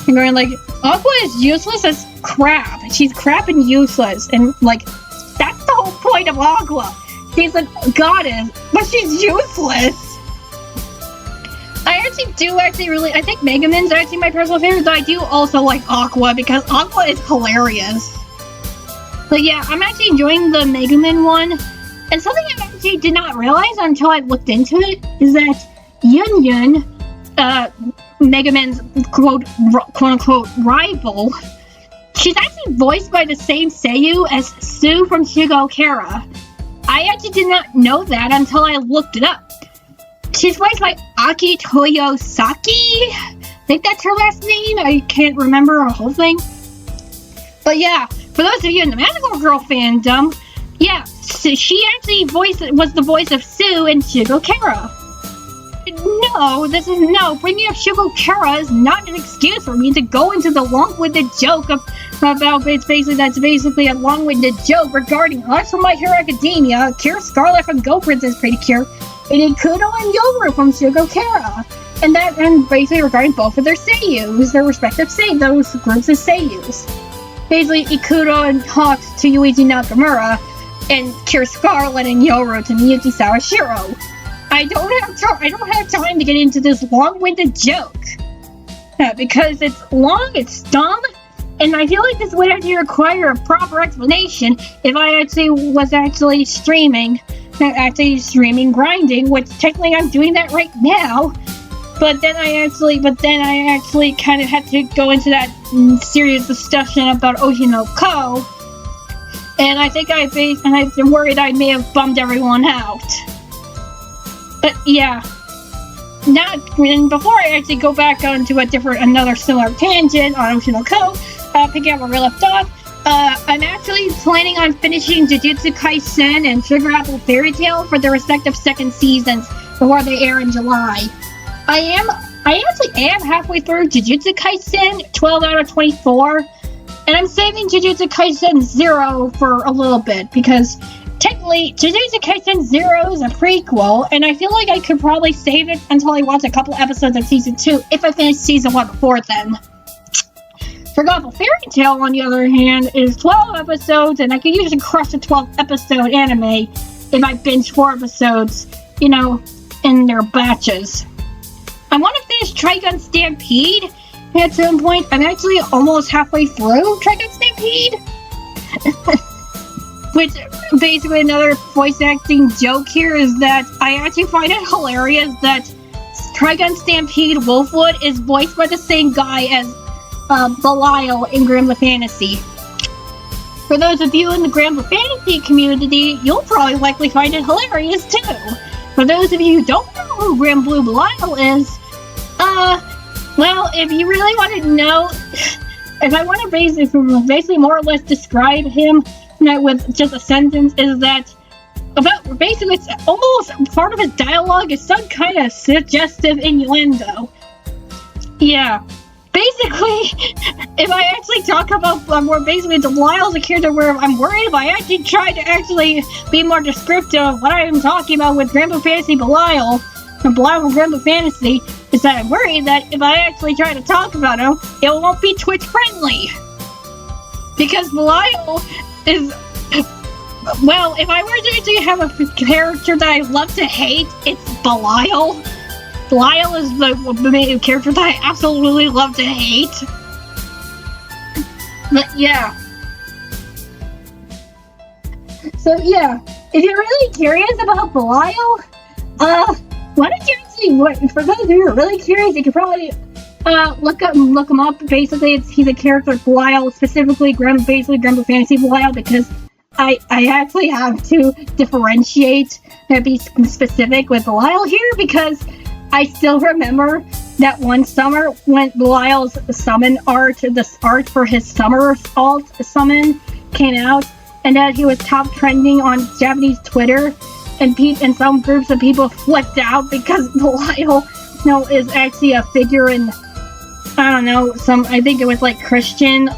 going like, Aqua is useless as crap. She's crap and useless, and like that's the whole point of Aqua. She's a goddess, but she's useless. I think Mega Man's actually my personal favorite, but I do also like Aqua because Aqua is hilarious. But yeah, I'm actually enjoying the Mega Man one, and something I actually did not realize until I looked into it is that Yun Yun, Mega Man's quote-unquote rival, she's actually voiced by the same seiyuu as Sue from Shugo Chara. I actually did not know that until I looked it up. She's voiced by Aki Toyosaki. I think that's her last name. I can't remember her whole thing. But yeah, for those of you in the Magical Girl fandom, yeah, so she actually was the voice of Sue in Shugo Chara. No, bringing up Shugo Chara is not an excuse for me to go into the long-winded joke about that's basically a long-winded joke regarding us from My Hero Academia, Cure Scarlet from Go Princess Pretty Cure, and Ikuto and Yoru from Shugo Chara. And basically regarding both of their seiyus, their respective those groups of seiyus. Basically, Ikuto and talks to Yuichi Nakamura, and Cure Scarlet and Yoru to Miyuki Sawashiro. I don't have time to get into this long-winded joke. Because it's long, it's dumb, and I feel like this would actually require a proper explanation if I actually was streaming grinding, which technically I'm doing that right now. But then I actually kind of had to go into that serious discussion about Oshi no Ko, and I'm worried I may have bummed everyone out. But yeah, before I actually go back onto another similar tangent on Oshi no Ko, picking up where we left off, I'm actually planning on finishing Jujutsu Kaisen and Sugar Apple Fairy Tail for their respective second seasons before they air in July. I actually am halfway through Jujutsu Kaisen 12 out of 24, and I'm saving Jujutsu Kaisen 0 for a little bit because technically Jujutsu Kaisen 0 is a prequel, and I feel like I could probably save it until I watch a couple episodes of season 2 if I finish season 1 before then. Forgotten Fairy Tail, on the other hand, is 12 episodes, and I can usually crush a 12-episode anime if I binge 4 episodes, in their batches. I want to finish Trigun Stampede at some point. I'm actually almost halfway through Trigun Stampede. Which, basically, another voice acting joke here is that I actually find it hilarious that Trigun Stampede Wolfwood is voiced by the same guy as Belial in Granblue Fantasy. For those of you in the Granblue Fantasy community, you'll probably likely find it hilarious too. For those of you who don't know who Granblue Belial is, well, if you really want to know, if I want to basically more or less describe him with just a sentence, is that basically it's almost part of his dialogue is some kind of suggestive innuendo. Yeah. Basically, if I actually talk about more basically Belial's a character where I'm worried if I actually try to be more descriptive of what I'm talking about with Granblue Fantasy Belial, and Belial from Granblue Fantasy, is that I'm worried that if I actually try to talk about him, it won't be Twitch friendly. Because Belial is, well, if I were to actually have a character that I love to hate, it's Belial. Belial is the character that I absolutely love to hate. But yeah. So yeah, if you're really curious about Belial, why don't you actually, for those of you who are really curious, you could probably look him up. Basically, he's a character Belial, specifically Granblue Fantasy Belial, because I actually have to differentiate and be specific with Belial here, because I still remember that one summer when Belial's summon art, the art for his summer alt summon came out, and that he was top trending on Japanese Twitter, and some groups of people flipped out because Belial, is actually a figure in, I don't know, I think it was like Christian,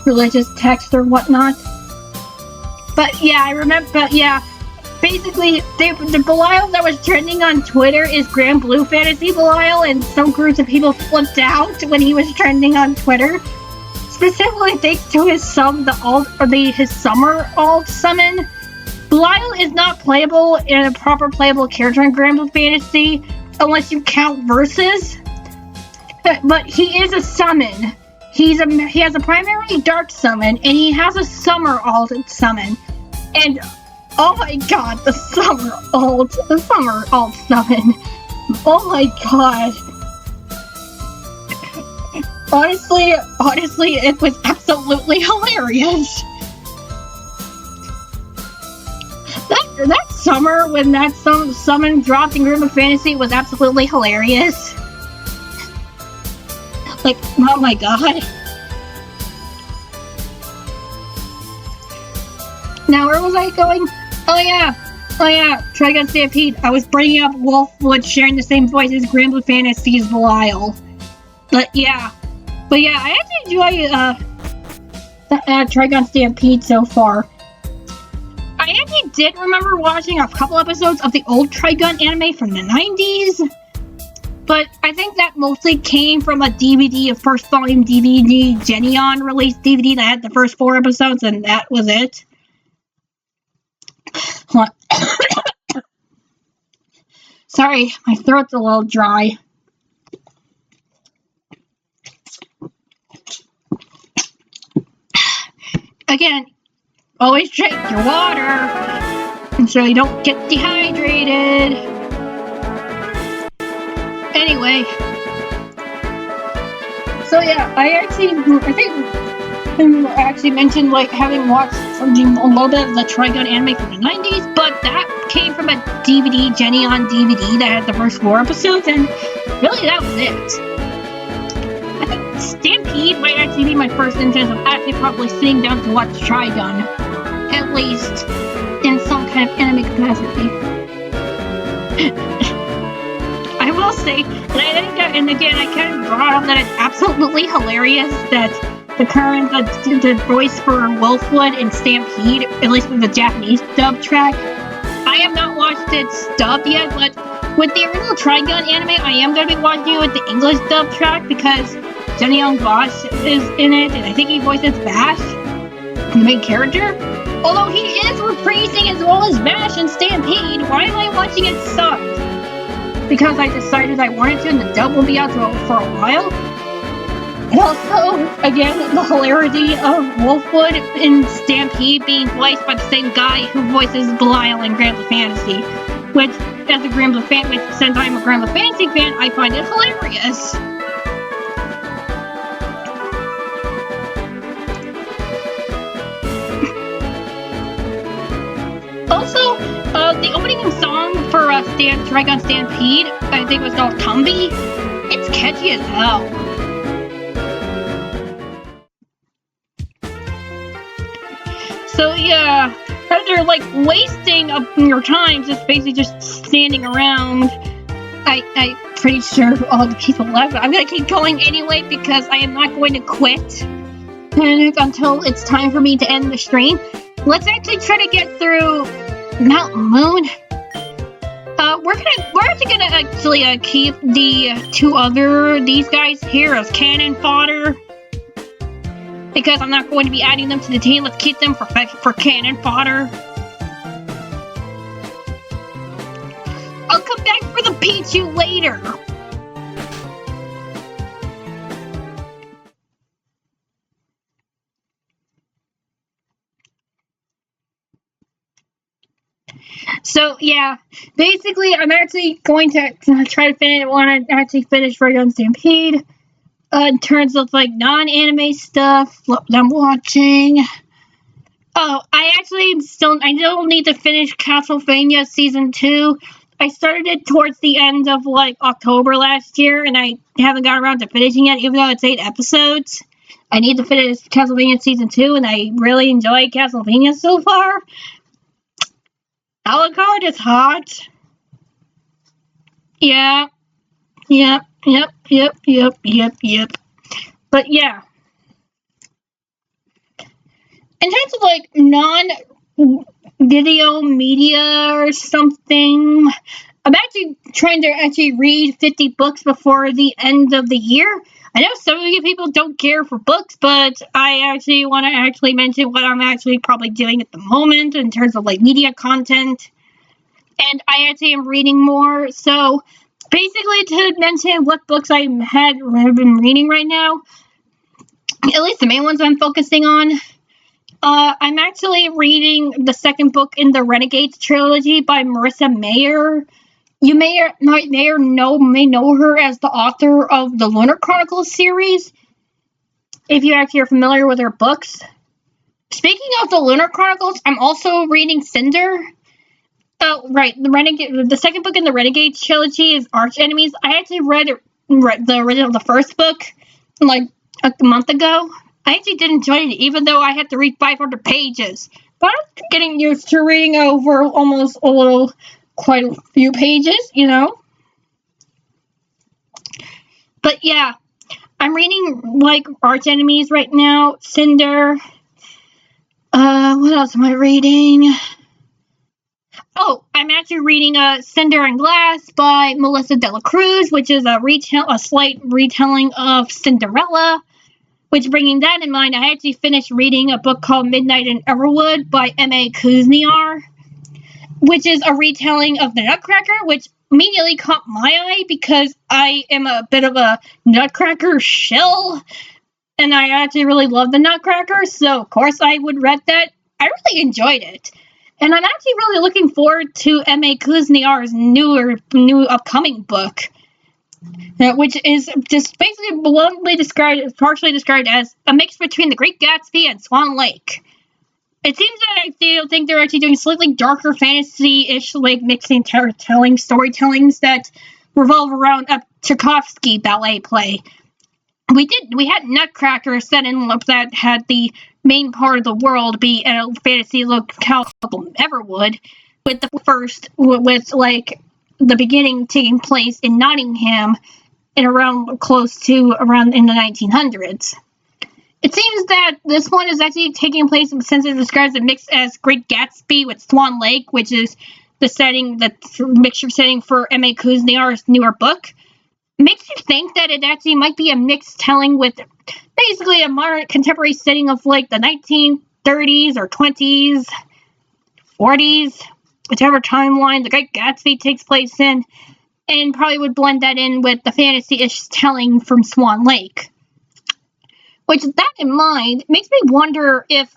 religious text or whatnot. But yeah, I remember, basically, the Belial that was trending on Twitter is Granblue Fantasy Belial, and some groups of people flipped out when he was trending on Twitter. specifically thanks to his summer alt summon. Belial is not playable in a proper playable character in Granblue Fantasy unless you count verses. But he is a summon. He has a primary dark summon and he has a summer alt summon. And oh my god, the summer alt summon. Oh my god. Honestly, it was absolutely hilarious. That summer, when that summon dropped in Granblue Fantasy, was absolutely hilarious. Like, oh my god. Now, where was I going? Oh yeah, Trigun Stampede. I was bringing up Wolfwood sharing the same voice as Granblue Fantasy's Belial. But yeah, I actually enjoy Trigun Stampede so far. I actually did remember watching a couple episodes of the old Trigun anime from the 90s, but I think that mostly came from a DVD, a first volume DVD, Geneon released DVD that had the first 4 episodes, and that was it. Sorry, my throat's a little dry. Again, always drink your water so you don't get dehydrated. Anyway, so yeah, I think I mentioned like having watched a little bit of the Trigun anime from the 90s, but that came from a DVD, Geneon DVD that had the first 4 episodes, and really that was it. I think Stampede might actually be my first instance of actually probably sitting down to watch Trigun, at least in some kind of anime capacity. I will say that I think that, and again, I kind of brought up that it's absolutely hilarious that the voice for Wolfwood in Stampede, at least with the Japanese dub track. I have not watched it dubbed yet, but with the original Trigun anime, I am going to be watching it with the English dub track because Jenny Young Bosch is in it, and I think he voices Bash, the main character. Although he is reprising as well as Bash in Stampede, why am I watching it subbed? Because I decided I wanted to, and the dub will be out for a while. And also, again, the hilarity of Wolfwood in Stampede being voiced by the same guy who voices Belial in Granblue Fantasy, which, as a Granblue fan, since I'm a Granblue Fantasy fan, I find it hilarious. Also, the opening song for Trigun Stampede, I think it was called Tumby. It's catchy as hell. So yeah, after like wasting your time just basically just standing around, I'm pretty sure all the people left. I'm gonna keep going anyway because I am not going to quit until it's time for me to end the stream. Let's actually try to get through Mountain Moon. We're actually gonna keep the these guys here as cannon fodder. Because I'm not going to be adding them to the team, let's keep them for cannon fodder. I'll come back for the Pichu later. So yeah, basically I'm actually going to try to finish Trigun Stampede. In terms of like non-anime stuff I'm watching. Oh, I still need to finish Castlevania Season 2. I started it towards the end of like October last year, and I haven't gotten around to finishing it, even though it's 8 episodes. I need to finish Castlevania Season 2, and I really enjoy Castlevania so far. Alucard is hot. Yeah. Yep. But yeah. In terms of like non-video media or something, I'm actually trying to read 50 books before the end of the year. I know some of you people don't care for books, but I actually want to actually mention what I'm actually probably doing at the moment in terms of like media content. And I actually am reading more. So basically, to mention what books I have been reading right now, at least the main ones I'm focusing on. I'm actually reading the second book in the Renegades trilogy by Marissa Mayer. You may know her as the author of the Lunar Chronicles series, if you actually are familiar with her books. Speaking of the Lunar Chronicles, I'm also reading Cinder. Oh, right, the second book in the Renegades trilogy is Arch Enemies. I actually read the first book like a month ago. I actually did enjoy it, even though I had to read 500 pages. But I'm getting used to reading over quite a few pages, you know. But yeah, I'm reading like Arch Enemies right now, Cinder. What else am I reading? Oh, I'm actually reading Cinder and Glass by Melissa De La Cruz, which is a slight retelling of Cinderella. Which, bringing that in mind, I actually finished reading a book called Midnight in Everwood by M.A. Kuzniar, which is a retelling of The Nutcracker, which immediately caught my eye because I am a bit of a Nutcracker shill, and I actually really love The Nutcracker, so of course I would read that. I really enjoyed it. And I'm actually really looking forward to M.A. Kuzniar's new upcoming book. Which is just basically partially described as a mix between The Great Gatsby and Swan Lake. It seems that I think they're actually doing slightly darker fantasy-ish, like mixing storytellings that revolve around a Tchaikovsky ballet play. We had Nutcracker set in that had the main part of the world be a fantasy locale Everwood, with the beginning taking place in Nottingham in around in the 1900s. It seems that this one is actually taking place since it describes a mix as Great Gatsby with Swan Lake, which is the mixture setting for M.A. Kuzniar's newer book. Makes you think that it actually might be a mixed telling with basically a modern contemporary setting of like the 1930s or 20s, 40s, whichever timeline The Great Gatsby takes place in, and probably would blend that in with the fantasy-ish telling from Swan Lake. Which, that in mind, makes me wonder if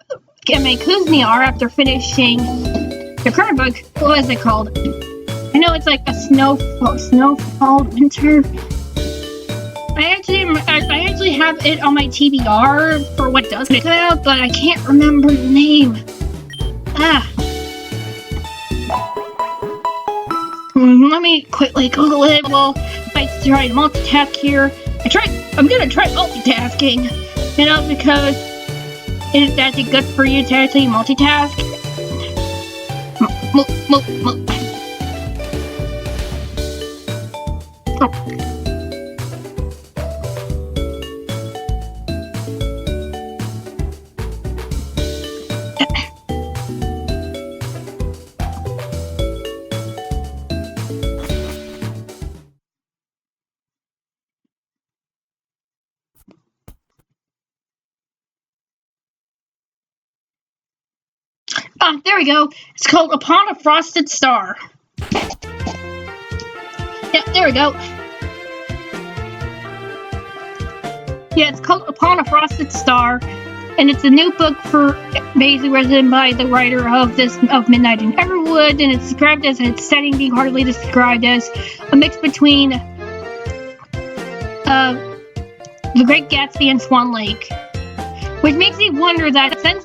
M.A. Kuzniar, after finishing the current book, what is it called? I know it's like a snowfall winter. I actually have it on my TBR for what does come out, but I can't remember the name. Let me quickly Google it. Well, I try to multitask here. I'm gonna try multitasking, because it's actually good for you to actually multitask. Oh. There we go. It's called Upon a Frosted Star. Yeah, there we go. Yeah, it's called Upon a Frosted Star, and it's a new book basically written by the writer of Midnight in Everwood, and it's described as its setting being hardly described as a mix between The Great Gatsby and Swan Lake, which makes me wonder that since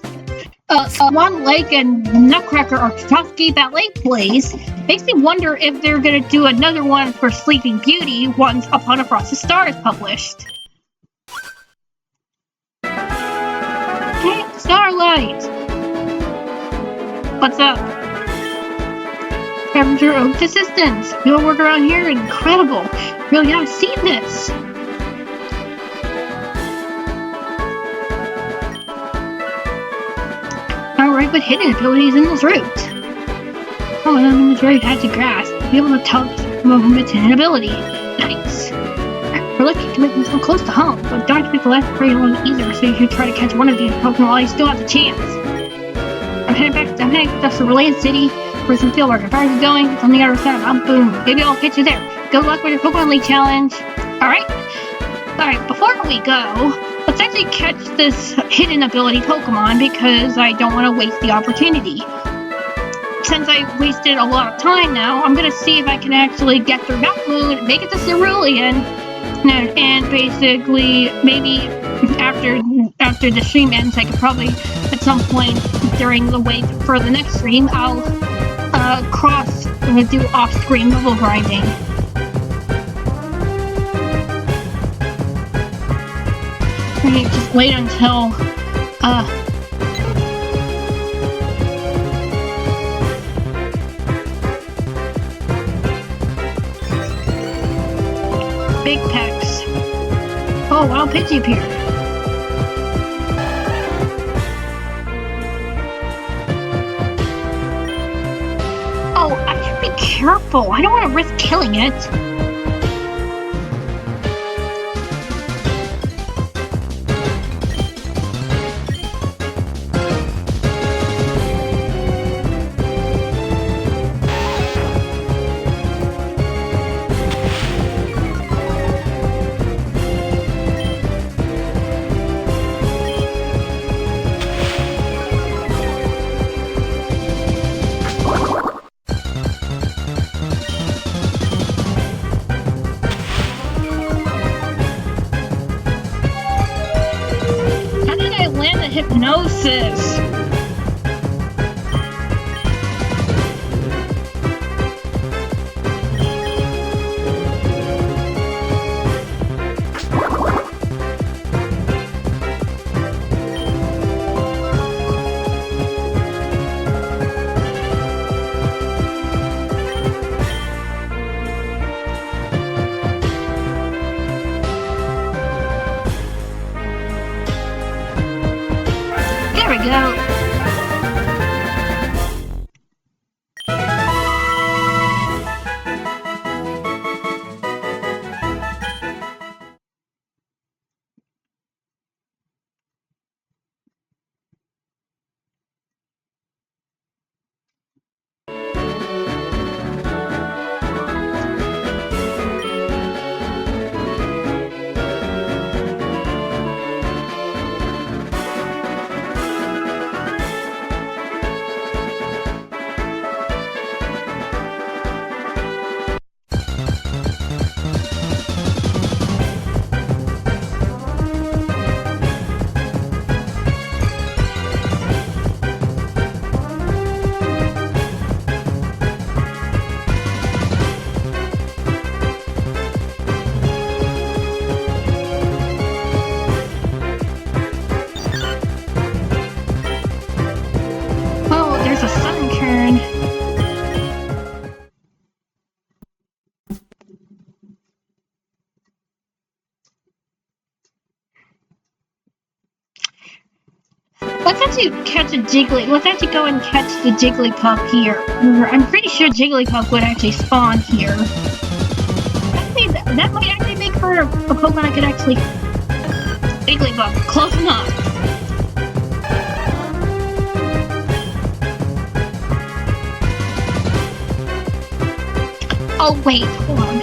Swan Lake and Nutcracker are Tchaikovsky ballet plays, makes me wonder if they're going to do another one for Sleeping Beauty once Upon a Frosted Star is published. Hey, Starlight! What's up? Scavenger Oak's assistants. Your work around here is incredible. Really haven't seen this. Alright, but hidden abilities in this route. Oh, and in this route had to grasp. Be able to tell the movement's hidden ability. Nice. You're lucky to make me so close to home, but don't expect the life to pretty a little easier, so you should try to catch one of these Pokemon while you still have the chance. I'm heading back to the related city for some field work. If I was going, it's on the other side. I'll boom. Maybe I'll catch you there. Good luck with your Pokemon League challenge. Alright, before we go, let's actually catch this hidden ability Pokemon because I don't want to waste the opportunity. Since I wasted a lot of time now, I'm gonna see if I can actually get through that mood, make it to Cerulean, and basically maybe after the stream ends, I could probably at some point during the wait for the next stream, I'll do off-screen level grinding. Okay, just wait until Big Pecs. Oh wow, Pidgey appeared. Oh, I should be careful. I don't want to risk killing it. Hypnosis. There we go. Let's actually catch a Jiggly. Let's actually go and catch the Jigglypuff here. I'm pretty sure Jigglypuff would actually spawn here. That might actually make for a Pokemon I could actually... Jigglypuff, close enough. Oh wait, hold on.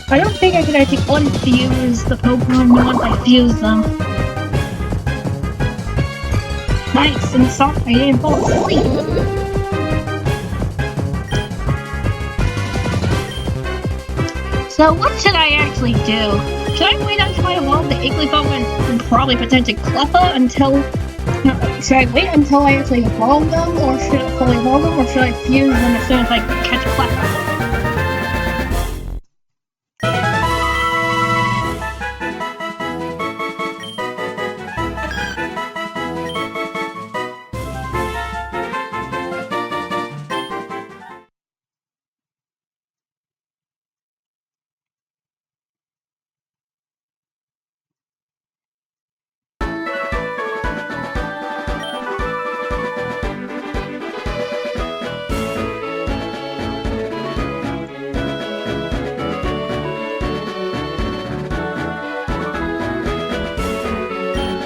I don't think I can actually unfuse the Pokemon once I fuse them. Nice, and soft, I didn't fall asleep. So what should I actually do? Should I wait until I evolve the Igglybuff and probably potentially Cleffa until... should I wait until I actually evolve them, or should I fully evolve them, or should I fuse them as soon as I catch Cleffa?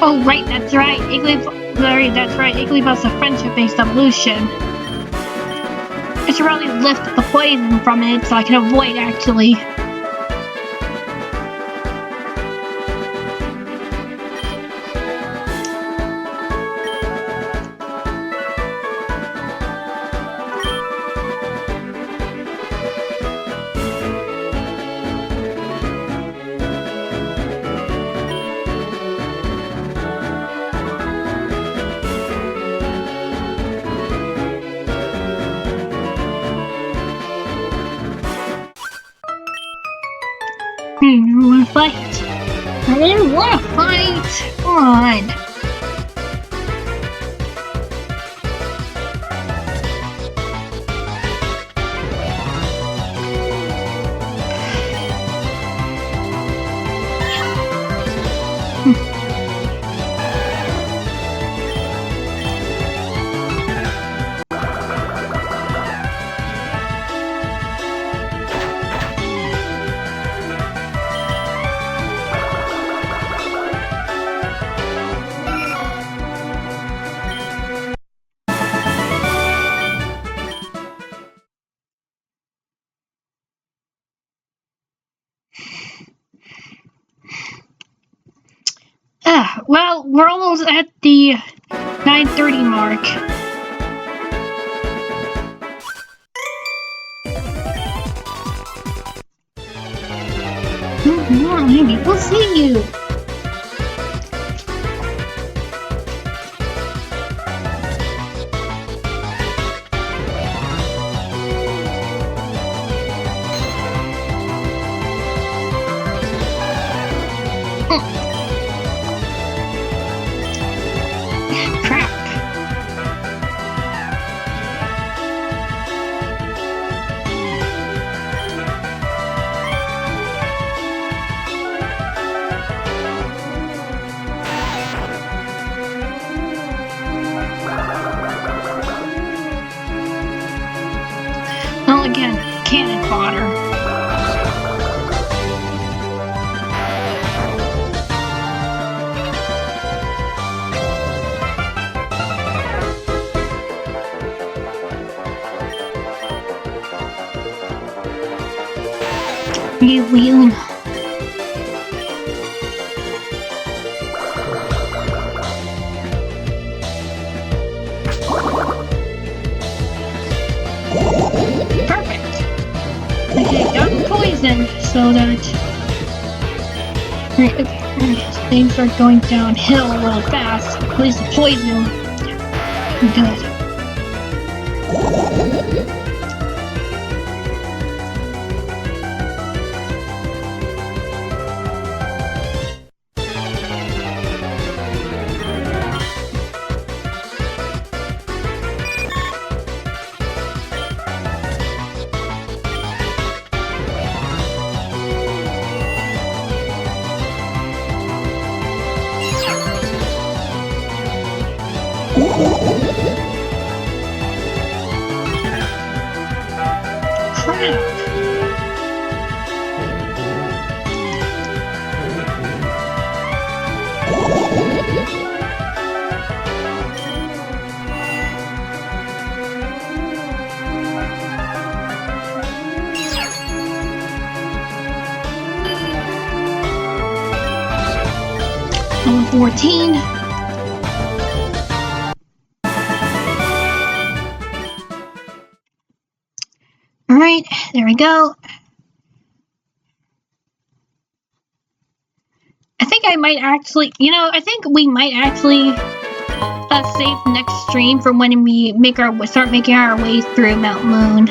Oh, right, that's right. Igglybuff's a friendship-based evolution. I should probably lift the poison from it so I can avoid, actually. I wanna fight. I didn't wanna fight. Come on. Well, we're almost at the 9:30 mark. Maybe we'll see you. Crap. Well, again, cannon fodder. Wheeling. Perfect. Okay, got poison so that things start going downhill a little fast. At least the poison. Good. Number 14. Alright, there we go. I might actually, I think we might actually save next stream for when we start making our way through Mount Moon.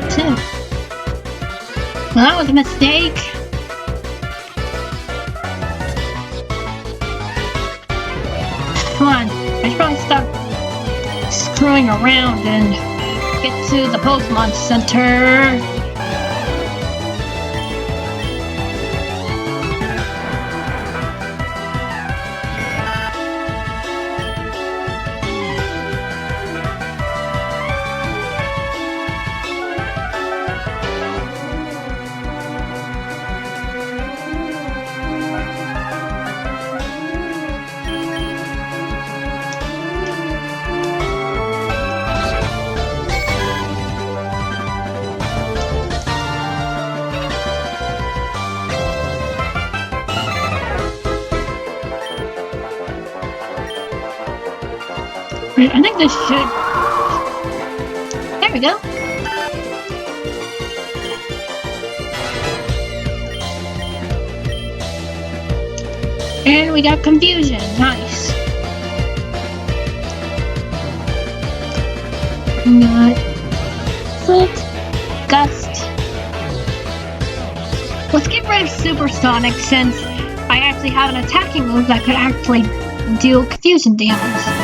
Too. Well, that was a mistake. Come on, I should probably stop screwing around and get to the Pokemon Center. I think this should... There we go. And we got confusion. Nice. We got Foot, Gust. Let's get rid of Supersonic since I actually have an attacking move that could actually deal confusion damage.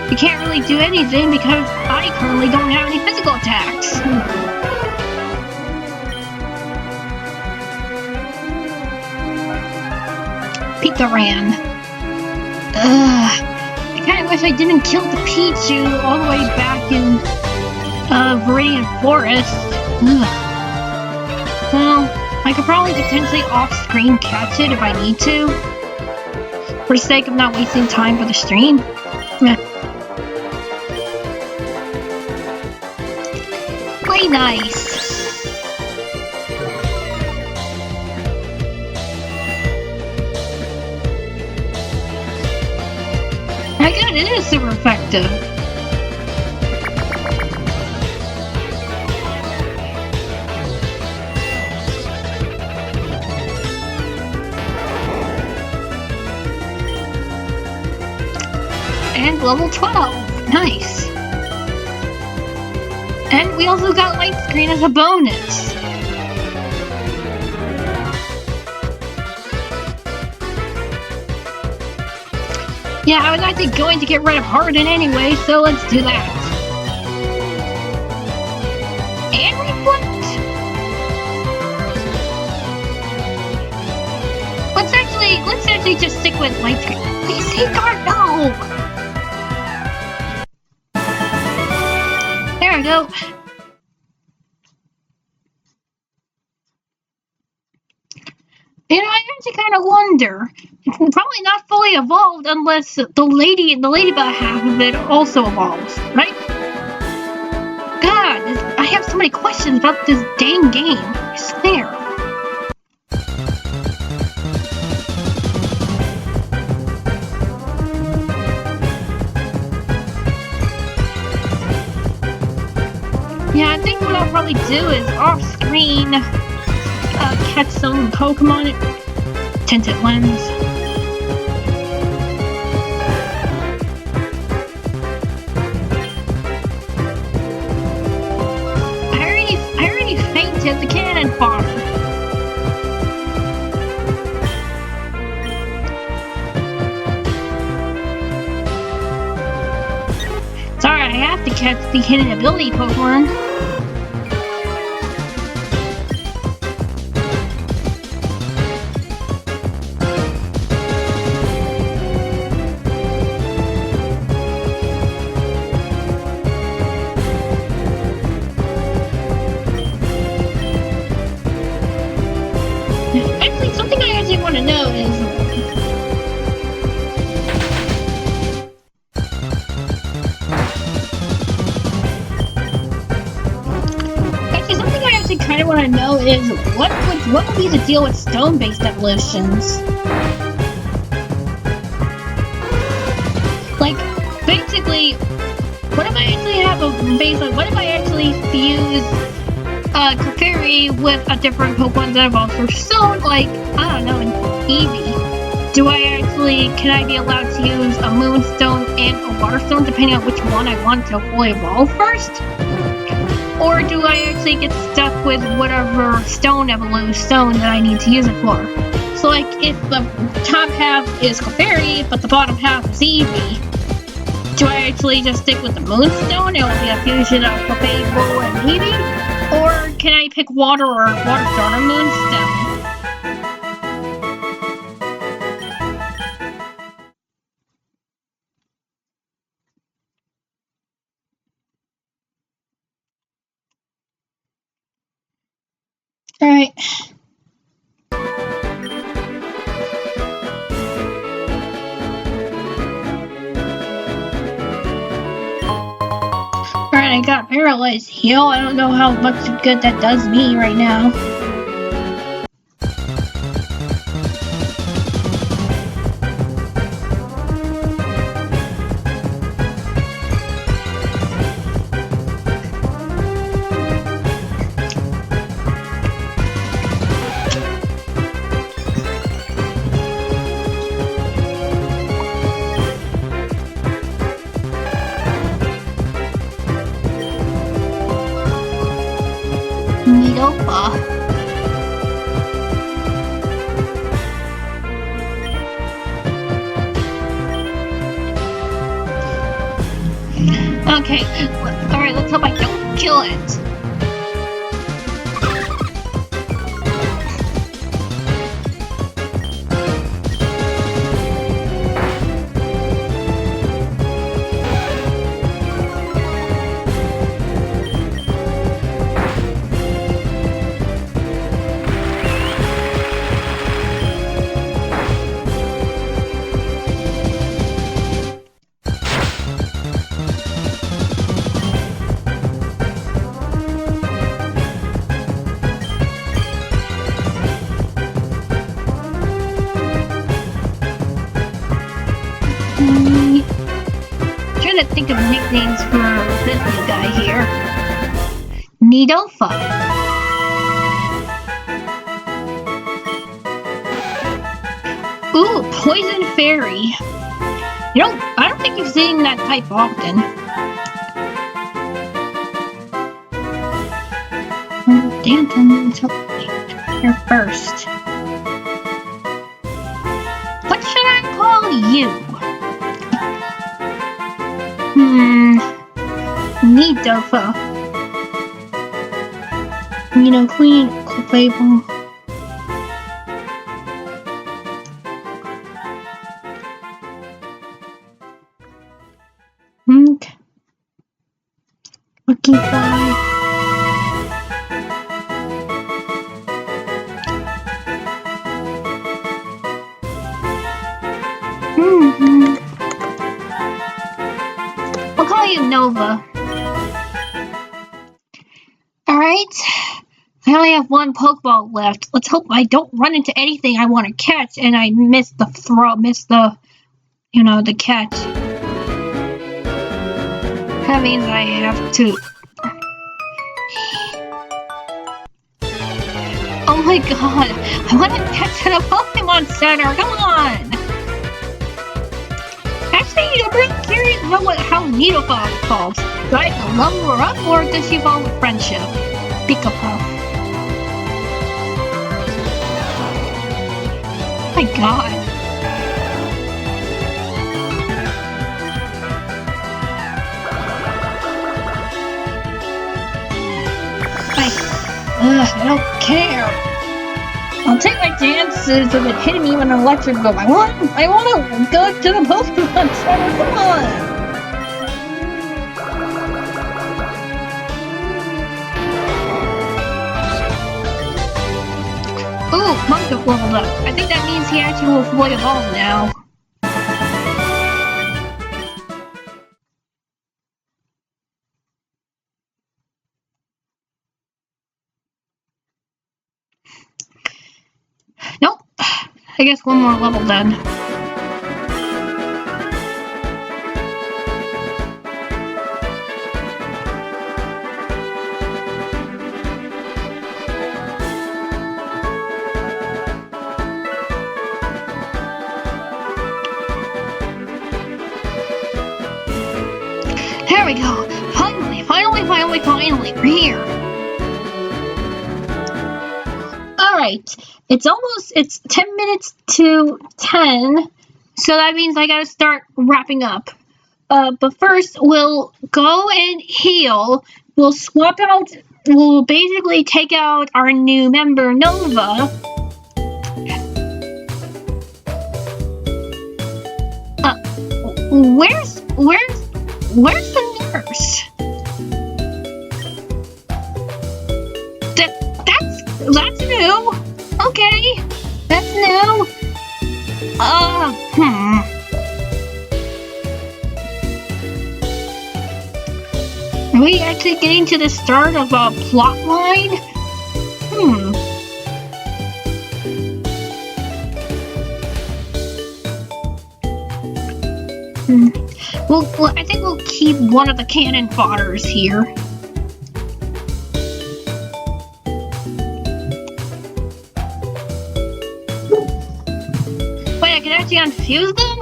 You can't really do anything because I currently don't have any physical attacks. Pikaran. I kind of wish I didn't kill the Pichu all the way back in Viridian Forest. Well, I could probably potentially off-screen catch it if I need to, for the sake of not wasting time for the stream. Play nice. My god, it is super effective. And level 12. Nice. And we also got light screen as a bonus. Yeah, I was actually going to get rid of Harden anyway, so let's do that. And reflect. Let's actually just stick with light screen. Please safeguard, no! There we go. You know, I actually kind of wonder. It's probably not fully evolved unless the ladybug half of it also evolves, right? God, I have so many questions about this dang game. I swear. Yeah, I think what I'll probably do is off-screen catch some Pokemon tinted lens. I already fainted the cannon fodder. Sorry, I have to catch the hidden ability Pokemon. Actually, something I actually want to know is... Actually, something I actually kind of want to know is what would be the deal with stone-based evolutions? Like, basically, what if I actually have a baseline? What if I actually fuse Clefairy with a different Pokemon that evolves for stone, like, I don't know, an Eevee? Can I be allowed to use a Moonstone and a Waterstone depending on which one I want to fully evolve first? Or do I actually get stuck with whatever stone that I need to use it for? So like, if the top half is Clefairy, but the bottom half is Eevee, do I actually just stick with the Moonstone? It will be a fusion of Clefairy and Eevee? Or can I pick Water or Waterstone or Moonstone? Alright. Alright, I got Paralyzed Heal. I don't know how much good that does me right now. Okay, alright, let's hope I don't kill it. Trying to think of nicknames for this new guy here. Nidofa. Ooh, Poison Fairy. I don't think you've seen that type often. Here first. What should I call you? Nidofa. Queen Clefable. Lucky Fly. I'll call you Nova. Alright. I only have one Pokeball left. Let's hope I don't run into anything I want to catch and I miss the catch. That means I have to... my god, I want to get to the Pokemon Center, come on! Actually, I'm really curious how Needlepaw evolves. Do I have to level her up, or does she evolve with friendship? Pikapaw. Oh my god. I don't care. I'll take my chances of it hitting me with an electric boom. I want to go to the Pokemon Center. Come on. Ooh, Monka leveled up. I think that means he actually will fully evolve now. Nope. I guess one more level then. There we go. Finally, we're here. Alright, it's 10 minutes to 10, so that means I gotta start wrapping up. But first, we'll go and heal. We'll basically take out our new member, Nova. Where's the nurse? That's new. Okay, that's new. Are we actually getting to the start of a plot line? Well, I think we'll keep one of the cannon fodders here. Wait, I can actually unfuse them?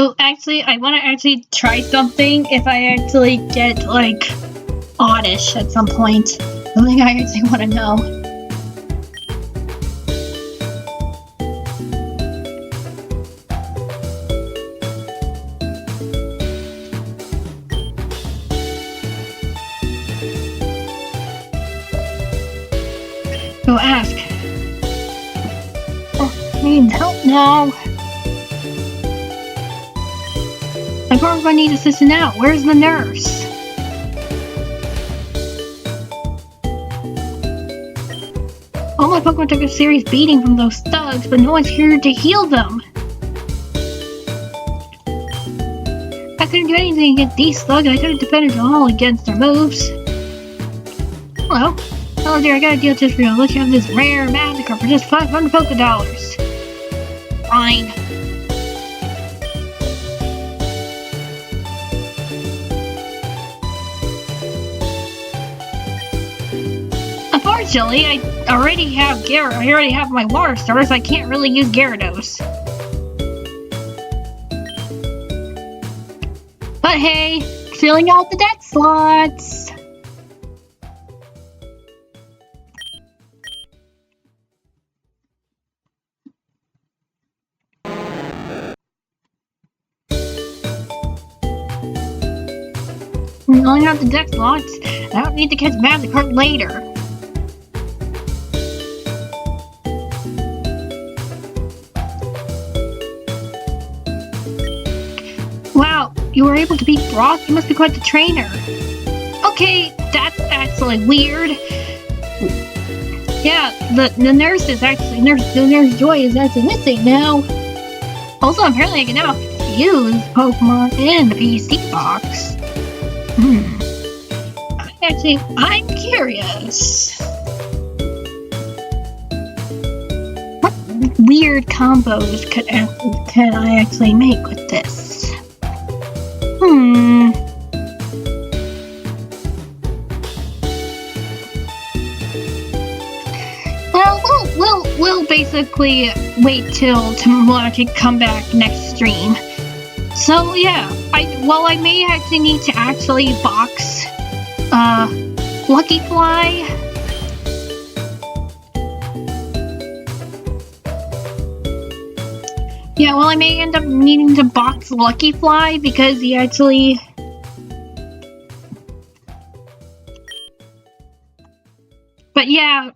Oh, actually, I want to actually try something if I actually get, like, oddish at some point. Something I actually want to know. Go ask. Oh, I need help now. My Pokemon needs assistance now. Where's the nurse? All my Pokemon took a serious beating from those thugs, but no one's here to heal them. I couldn't do anything against these thugs, and I couldn't defend at all against their moves. Hello. Hello dear, I got a deal just for you. I'll let you have this rare magic card for just 500 Pokedollars. Fine. Unfortunately, I already have my water starter, so I can't really use Gyarados. But hey, filling out the deck slots. Filling out the deck slots. I don't need to catch Magikarp later. you were able to beat Brock? You must be quite the trainer. Okay, that's actually weird. Yeah, the nurse is actually, Nurse Joy is actually missing now. Also, apparently I can now use Pokemon in the PC box. I'm curious. What weird combos can I actually make with this? Well, we'll basically wait till tomorrow to come back next stream. So yeah, I may actually need to actually box Lucky Fly. Yeah, well, I may end up needing to box Lucky Fly because he actually... But yeah,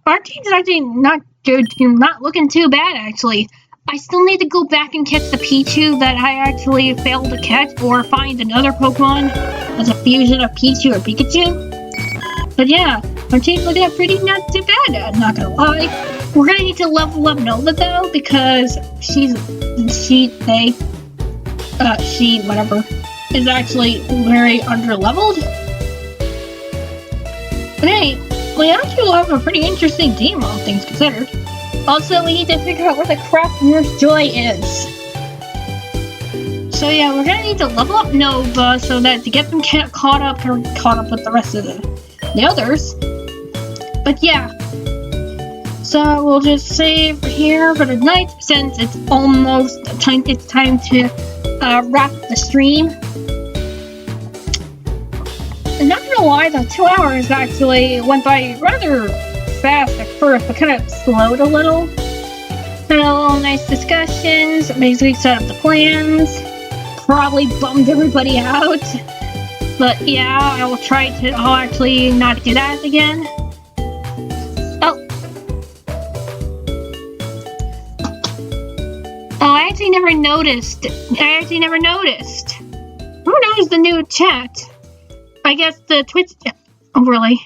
our team's actually not looking too bad, actually. I still need to go back and catch the Pichu that I actually failed to catch, or find another Pokemon as a fusion of Pichu or Pikachu. But yeah, our team's looking pretty not too bad, I'm not gonna lie. We're gonna need to level up Nova though, because she, whatever, is actually very under-leveled. But hey, we actually have a pretty interesting team, all things considered. Also, we need to figure out where the crap Nurse Joy is. So yeah, we're gonna need to level up Nova so that to get them caught up with the rest of the others. But yeah, so we'll just save here for the night since it's almost time. It's time to wrap the stream. And not gonna lie, the 2 hours actually went by rather fast at first, but kind of slowed a little. Had a little nice discussions, basically set up the plans. Probably bummed everybody out. But yeah, I'll actually not do that again. Oh, I actually never noticed. Who knows the new chat? I guess the Twitch... Oh, really?